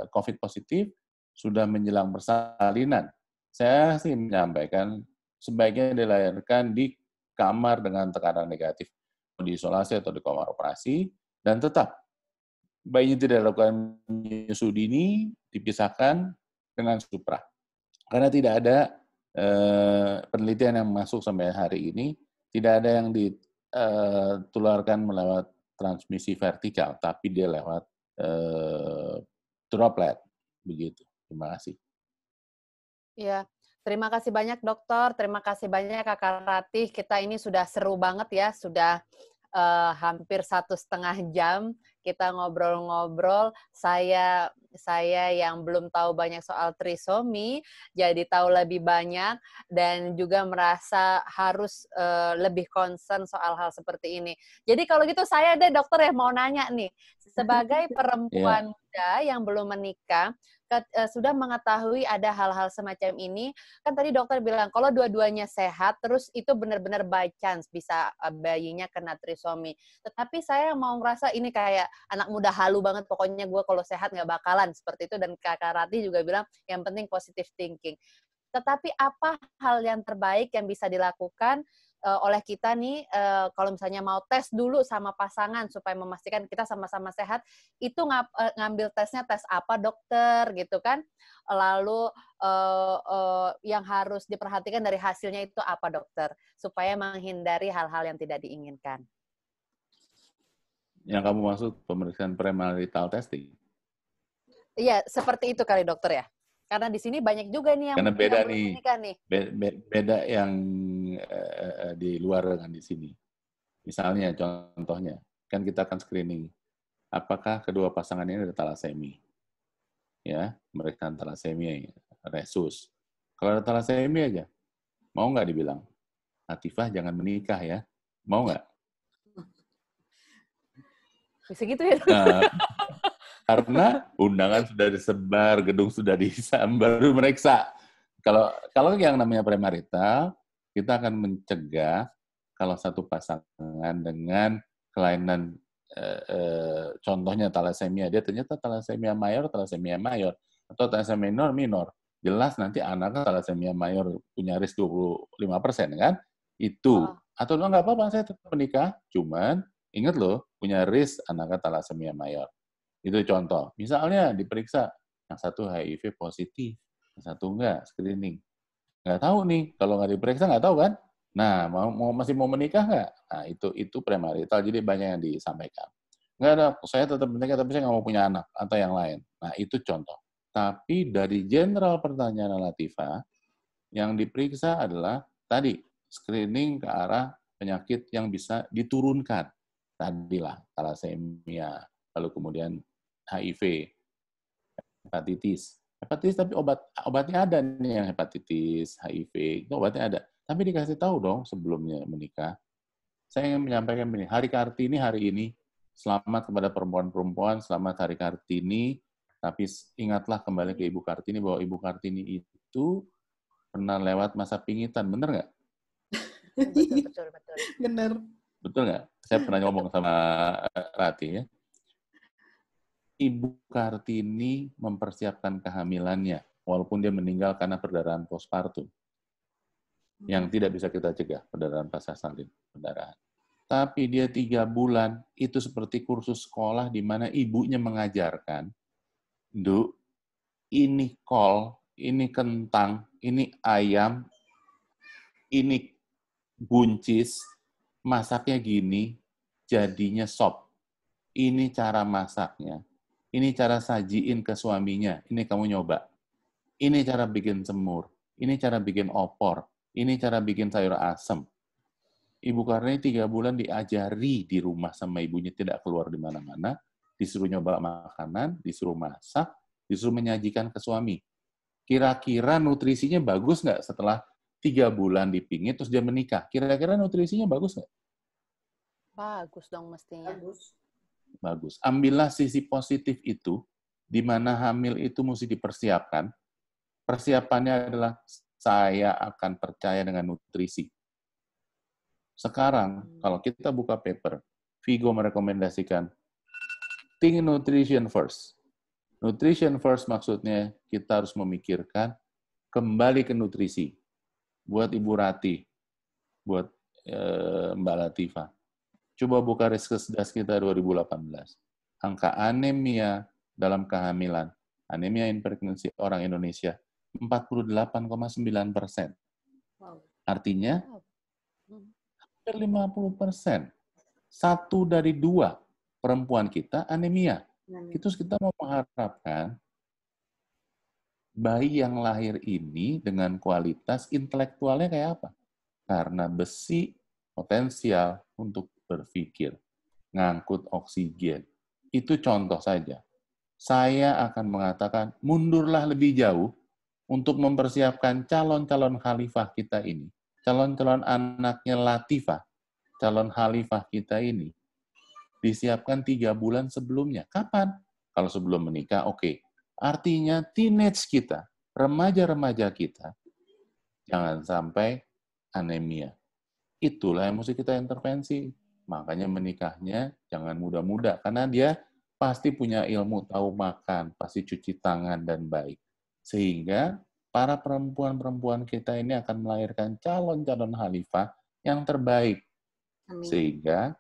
COVID positif sudah menjelang persalinan? Saya sih menyampaikan sebaiknya dilahirkan di kamar dengan tekanan negatif, diisolasi atau di kamar operasi, dan tetap bayinya tidak lakukan menyusu dini, dipisahkan dengan supra. Karena tidak ada penelitian yang masuk sampai hari ini, tidak ada yang ditularkan melewat transmisi vertikal, tapi dia lewat droplet. Begitu. Terima kasih. Ya, terima kasih banyak dokter, terima kasih banyak Kakak Ratih. Kita ini sudah seru banget ya, sudah hampir 1,5 jam kita ngobrol-ngobrol. Saya saya yang belum tahu banyak soal trisomi, jadi tahu lebih banyak dan juga merasa harus lebih concern soal hal seperti ini. Jadi kalau gitu saya deh dokter yang mau nanya nih, sebagai Ya, perempuan muda yang belum menikah, sudah mengetahui ada hal-hal semacam ini, kan tadi dokter bilang kalau dua-duanya sehat, terus itu benar-benar by chance bisa bayinya kena trisomi. Tetapi saya mau ngerasa ini kayak anak muda halu banget, pokoknya gue kalau sehat nggak bakalan seperti itu, dan Kakak Rati juga bilang yang penting positive thinking. Tetapi apa hal yang terbaik yang bisa dilakukan oleh kita nih, kalau misalnya mau tes dulu sama pasangan supaya memastikan kita sama-sama sehat, itu ngambil tesnya tes apa dokter gitu kan? Lalu yang harus diperhatikan dari hasilnya itu apa dokter? Supaya menghindari hal-hal yang tidak diinginkan. yang kamu maksud pemeriksaan premarital testing. Iya, seperti itu kali dokter ya? Karena di sini banyak juga nih yang Karena beda belum nih, menikah nih. beda yang di luar dengan di sini. Misalnya, contohnya, kan kita akan screening. Apakah kedua pasangan ini ada talasemi? Ya, mereka talasemi, resus. Kalau ada talasemi aja, mau nggak dibilang? Atifah jangan menikah ya. Mau nggak? Bisa gitu ya? Nah, karena undangan sudah disebar, gedung sudah disambar, baru meriksa. Kalau yang namanya premarital, kita akan mencegah kalau satu pasangan dengan kelainan contohnya talasemia, dia ternyata talasemia mayor, atau talasemia minor. Jelas nanti anaknya talasemia mayor punya risk 25% kan? Itu. Atau nggak apa-apa, saya tetap menikah, cuman ingat loh, punya risk anaknya talasemia mayor. Itu contoh. Misalnya diperiksa, yang satu HIV positif, yang satu enggak, screening. Nggak tahu nih, kalau nggak diperiksa nggak tahu kan? Nah, masih mau menikah nggak? Nah, itu premarital, jadi banyak yang disampaikan. Nggak ada, saya tetap menikah, tapi saya nggak mau punya anak, atau yang lain. Nah, itu contoh. Tapi dari general pertanyaan Latifah, yang diperiksa adalah tadi, screening ke arah penyakit yang bisa diturunkan. Tadilah, thalassemia, lalu kemudian HIV, hepatitis. Hepatitis tapi obatnya ada nih yang hepatitis, HIV, itu obatnya ada. Tapi dikasih tahu dong sebelumnya menikah. Saya ingin menyampaikan ini, Hari Kartini hari ini, selamat kepada perempuan-perempuan, selamat Hari Kartini, tapi ingatlah kembali ke Ibu Kartini bahwa Ibu Kartini itu pernah lewat masa pingitan, bener nggak? Betul. Bener. Betul nggak? Saya pernah ngomong sama Rati ya. Ibu Kartini mempersiapkan kehamilannya, walaupun dia meninggal karena perdarahan postpartum, yang tidak bisa kita cegah, perdarahan pasca salin, perdarahan. Tapi dia 3 bulan, itu seperti kursus sekolah di mana ibunya mengajarkan, Duk, ini kol, ini kentang, ini ayam, ini buncis, masaknya gini, jadinya sop. Ini cara masaknya. Ini cara sajiin ke suaminya. Ini kamu nyoba. Ini cara bikin semur. Ini cara bikin opor. Ini cara bikin sayur asem. Ibu Karni 3 bulan diajari di rumah sama ibunya, tidak keluar di mana-mana. Disuruh nyoba makanan, disuruh masak, disuruh menyajikan ke suami. Kira-kira nutrisinya bagus nggak setelah 3 bulan dipingit, terus dia menikah? Kira-kira nutrisinya bagus nggak? Bagus dong mestinya. Bagus. Ambillah sisi positif itu, di mana hamil itu mesti dipersiapkan. Persiapannya adalah saya akan percaya dengan nutrisi. Sekarang, kalau kita buka paper, Vigo merekomendasikan think nutrition first. Nutrition first maksudnya kita harus memikirkan kembali ke nutrisi. Buat Ibu Rati, buat Mbak Latifah. Coba buka Riskesdas kita 2018. Angka anemia dalam kehamilan, anemia in pregnancy orang Indonesia, 48,9%. Artinya, hampir 50%. 1 dari 2 perempuan kita anemia. Itu kita mau mengharapkan bayi yang lahir ini dengan kualitas intelektualnya kayak apa? Karena besi potensial untuk berpikir, ngangkut oksigen. Itu contoh saja. saya akan mengatakan mundurlah lebih jauh untuk mempersiapkan calon-calon khalifah kita ini, calon-calon anaknya Latifah, calon khalifah kita ini, disiapkan 3 bulan sebelumnya. Kapan? Kalau sebelum menikah, oke. Artinya teenage kita, remaja-remaja kita, jangan sampai anemia. Itulah yang mesti kita intervensi. Makanya menikahnya jangan muda-muda, karena dia pasti punya ilmu, tahu makan, pasti cuci tangan dan baik. Sehingga para perempuan-perempuan kita ini akan melahirkan calon-calon khalifah yang terbaik. Amin. Sehingga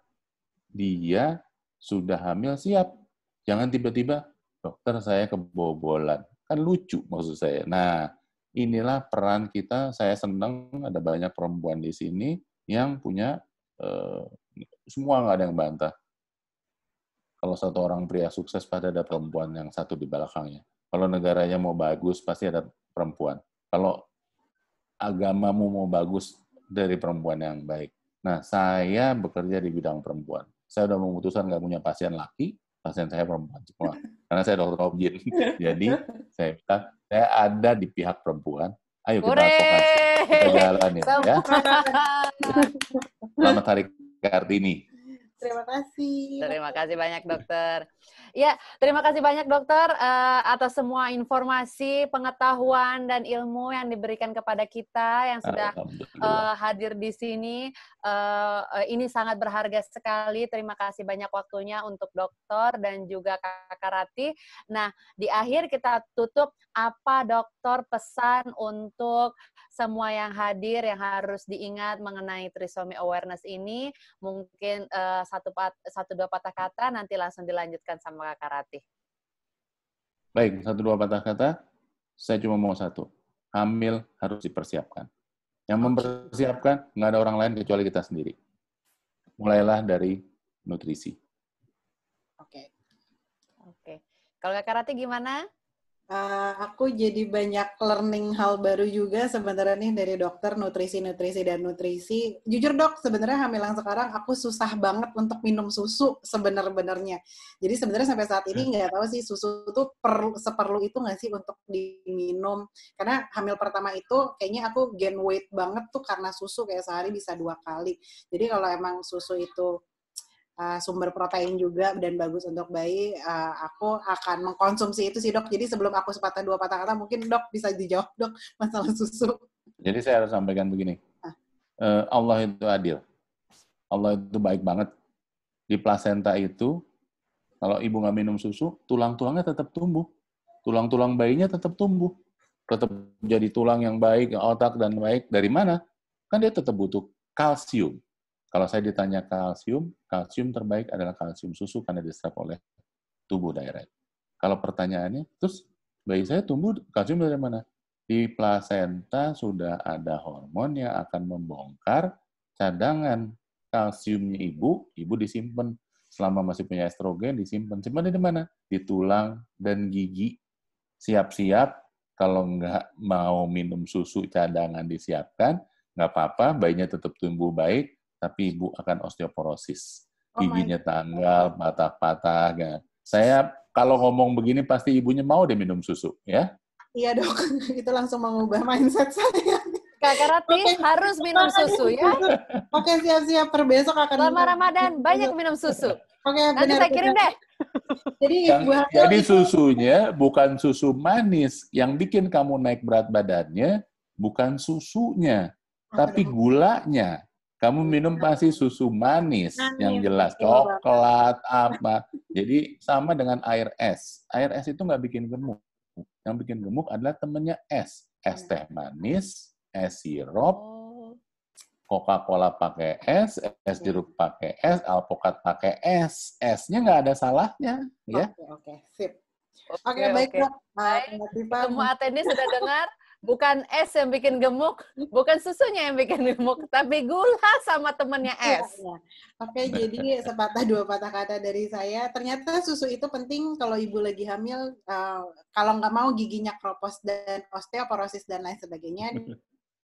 dia sudah hamil siap. Jangan tiba-tiba, dokter saya kebobolan. Kan lucu maksud saya. Nah, inilah peran kita. Saya senang ada banyak perempuan di sini yang punya, semua nggak ada yang bantah. Kalau satu orang pria sukses, pasti ada perempuan yang satu di belakangnya. Kalau negaranya mau bagus, pasti ada perempuan. Kalau agamamu mau bagus, dari perempuan yang baik. Nah, saya bekerja di bidang perempuan. Saya sudah memutuskan nggak punya pasien laki, pasien saya perempuan semua. Karena saya dokter objin. Jadi, saya bilang, saya ada di pihak perempuan. Ayo kita advokasi, kita jalanin ya. Selamat Hari Kartini. Terima kasih. Terima kasih banyak dokter. Ya, terima kasih banyak dokter atas semua informasi, pengetahuan dan ilmu yang diberikan kepada kita yang sudah hadir di sini. Ini sangat berharga sekali. Terima kasih banyak waktunya untuk dokter dan juga Kakak Rati. Nah, di akhir kita tutup, apa dokter pesan untuk semua yang hadir yang harus diingat mengenai trisomy awareness ini? Mungkin satu dua patah kata, nanti langsung dilanjutkan sama Kakak Rati. Baik, 1-2 patah kata. Saya cuma mau satu. Hamil harus dipersiapkan. Yang mempersiapkan, nggak ada orang lain kecuali kita sendiri. Mulailah dari nutrisi. Oke. Kalau Kakak Rati gimana? Aku jadi banyak learning hal baru juga sebenarnya nih dari dokter, nutrisi. Jujur dok, sebenarnya hamil yang sekarang aku susah banget untuk minum susu sebenarnya. Jadi sebenarnya sampai saat ini nggak tahu sih susu itu seperlu itu nggak sih untuk diminum. Karena hamil pertama itu kayaknya aku gain weight banget tuh karena susu, kayak sehari bisa 2 kali. Jadi kalau emang susu itu sumber protein juga dan bagus untuk bayi, aku akan mengkonsumsi itu sih dok. Jadi sebelum aku sepatah 2 patah kata, mungkin dok bisa dijawab dok masalah susu. Jadi saya harus sampaikan begini, Allah itu adil, Allah itu baik banget. Di plasenta itu, kalau ibu nggak minum susu, tulang-tulangnya tetap tumbuh, tulang-tulang bayinya tetap tumbuh, tetap jadi tulang yang baik, otak dan baik. Dari mana? Kan dia tetap butuh kalsium. Kalau saya ditanya kalsium terbaik adalah kalsium susu karena diserap oleh tubuh direct. Kalau pertanyaannya, terus bayi saya tumbuh kalsium dari mana? Di plasenta sudah ada hormon yang akan membongkar cadangan kalsiumnya ibu disimpan selama masih punya estrogen, disimpan. Simpan di mana? Di tulang dan gigi. Siap-siap, kalau nggak mau minum susu cadangan disiapkan, nggak apa-apa, bayinya tetap tumbuh baik, tapi ibu akan osteoporosis. Giginya tanggal, patah-patah. Saya kalau ngomong begini pasti ibunya mau deh minum susu, ya? Iya dok, itu langsung mengubah mindset saya. Kakak Rati harus minum susu ya. Oke, siap-siap. Per besok akan selama Ramadan banyak minum susu. Oke, nanti saya kirim deh. Jadi susunya bukan susu manis. Yang bikin kamu naik berat badannya bukan susunya, tapi gulanya. Kamu minum pasti susu manis yang jelas, coklat, apa. Jadi sama dengan air es. Air es itu nggak bikin gemuk. Yang bikin gemuk adalah temennya es. Es teh manis, es sirup, Coca-Cola pakai es jeruk pakai es, alpukat pakai es. Esnya nggak ada salahnya. Ya. Oke, sip. Oke, baik, Dok. Semua atendis sudah dengar. Bukan es yang bikin gemuk, bukan susunya yang bikin gemuk, tapi gula sama temennya es. Oke, jadi sepatah 2 patah kata dari saya. Ternyata susu itu penting kalau ibu lagi hamil. Kalau nggak mau giginya kropos dan osteoporosis dan lain sebagainya,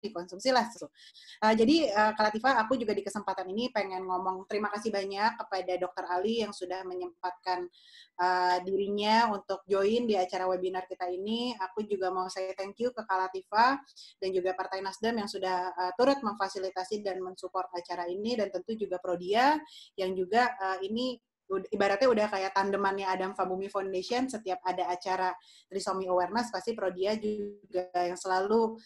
dikonsumsilah susu. Jadi Kak Latifah, aku juga di kesempatan ini pengen ngomong terima kasih banyak kepada Dr. Ali yang sudah menyempatkan dirinya untuk join di acara webinar kita ini. Aku juga mau say thank you ke Kak Latifah dan juga Partai Nasdem yang sudah turut memfasilitasi dan mensupport acara ini, dan tentu juga Prodia yang juga ini ibaratnya udah kayak tandemannya Adam Fabumi Foundation. Setiap ada acara trisomi awareness pasti Prodia juga yang selalu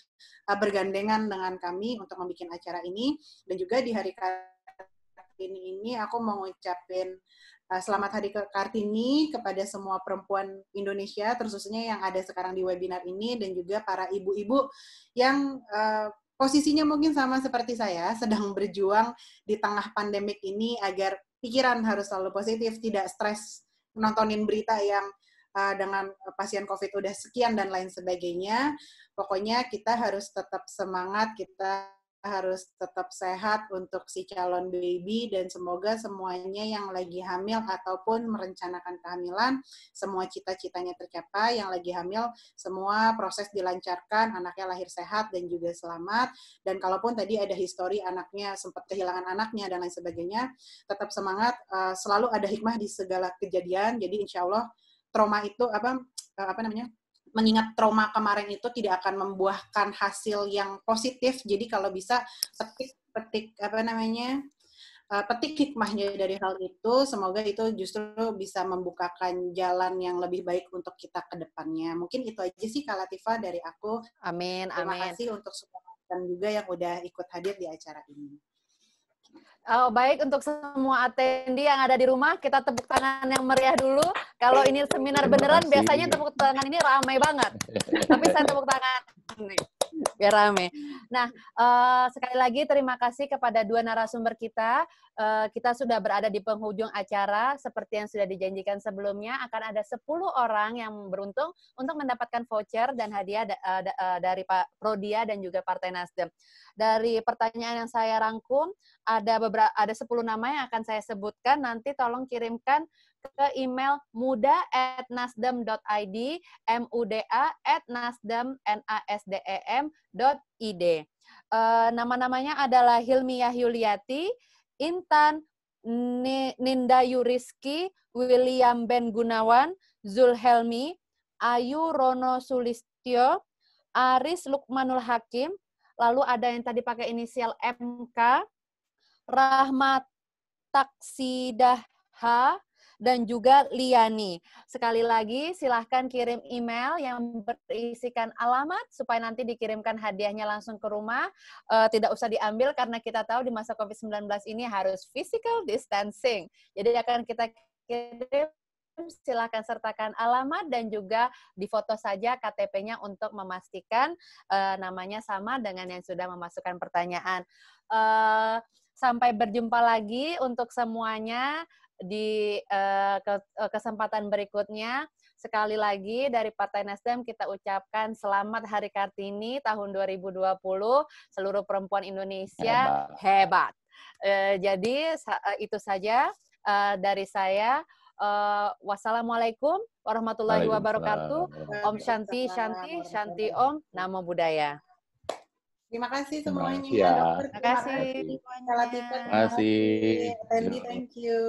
bergandengan dengan kami untuk membuat acara ini. Dan juga di Hari Kartini ini aku mau ngucapin selamat Hari Kartini kepada semua perempuan Indonesia, terkhususnya yang ada sekarang di webinar ini, dan juga para ibu-ibu yang posisinya mungkin sama seperti saya, sedang berjuang di tengah pandemik ini agar pikiran harus selalu positif, tidak stres nontonin berita yang dengan pasien COVID udah sekian dan lain sebagainya. Pokoknya kita harus tetap semangat, kita harus tetap sehat untuk si calon baby, dan semoga semuanya yang lagi hamil ataupun merencanakan kehamilan, semua cita-citanya tercapai. Yang lagi hamil, semua proses dilancarkan, anaknya lahir sehat dan juga selamat. Dan kalaupun tadi ada histori anaknya sempat kehilangan anaknya dan lain sebagainya, tetap semangat, selalu ada hikmah di segala kejadian. Jadi insya Allah trauma itu mengingat trauma kemarin itu tidak akan membuahkan hasil yang positif. Jadi kalau bisa petik hikmahnya dari hal itu. Semoga itu justru bisa membukakan jalan yang lebih baik untuk kita ke depannya. Mungkin itu aja sih Kak Latifah dari aku. Amin. Terima kasih untuk semua dan juga yang udah ikut hadir di acara ini. Oh, baik, untuk semua attendee yang ada di rumah, kita tepuk tangan yang meriah dulu. Kalau ini seminar beneran, biasanya tepuk tangan ini ramai banget. Tapi saya tepuk tangan nih, biar rame. Nah, sekali lagi terima kasih kepada dua narasumber kita. Kita sudah berada di penghujung acara. Seperti yang sudah dijanjikan sebelumnya, akan ada 10 orang yang beruntung untuk mendapatkan voucher dan hadiah dari Pak Prodia dan juga Partai Nasdem. Dari pertanyaan yang saya rangkum, ada 10 nama yang akan saya sebutkan. Nanti tolong kirimkan ke email muda@nasdem.id, muda@nasdem.id. Nama-namanya adalah Hilmiyah Yuliati, Intan Nindayuriski, William Ben Gunawan, Zulhelmi, Ayu Rono Sulistyo, Aris Lukmanul Hakim, lalu ada yang tadi pakai inisial MK, Rahmat Taksidah H, dan juga Liani. Sekali lagi, silahkan kirim email yang berisikan alamat supaya nanti dikirimkan hadiahnya langsung ke rumah. Tidak usah diambil karena kita tahu di masa COVID-19 ini harus physical distancing. Jadi akan kita kirim, silakan sertakan alamat dan juga difoto saja KTP-nya untuk memastikan namanya sama dengan yang sudah memasukkan pertanyaan. Sampai berjumpa lagi untuk semuanya di kesempatan berikutnya. Sekali lagi dari Partai Nasdem kita ucapkan selamat Hari Kartini tahun 2020. Seluruh perempuan Indonesia hebat. Jadi itu saja dari saya. Wassalamualaikum warahmatullahi wabarakatuh. Om Shanti, Shanti, Shanti Om, Namo Buddhaya. Terima kasih semuanya. Ya. Dokter, terima kasih. Terima kasih. Thank you.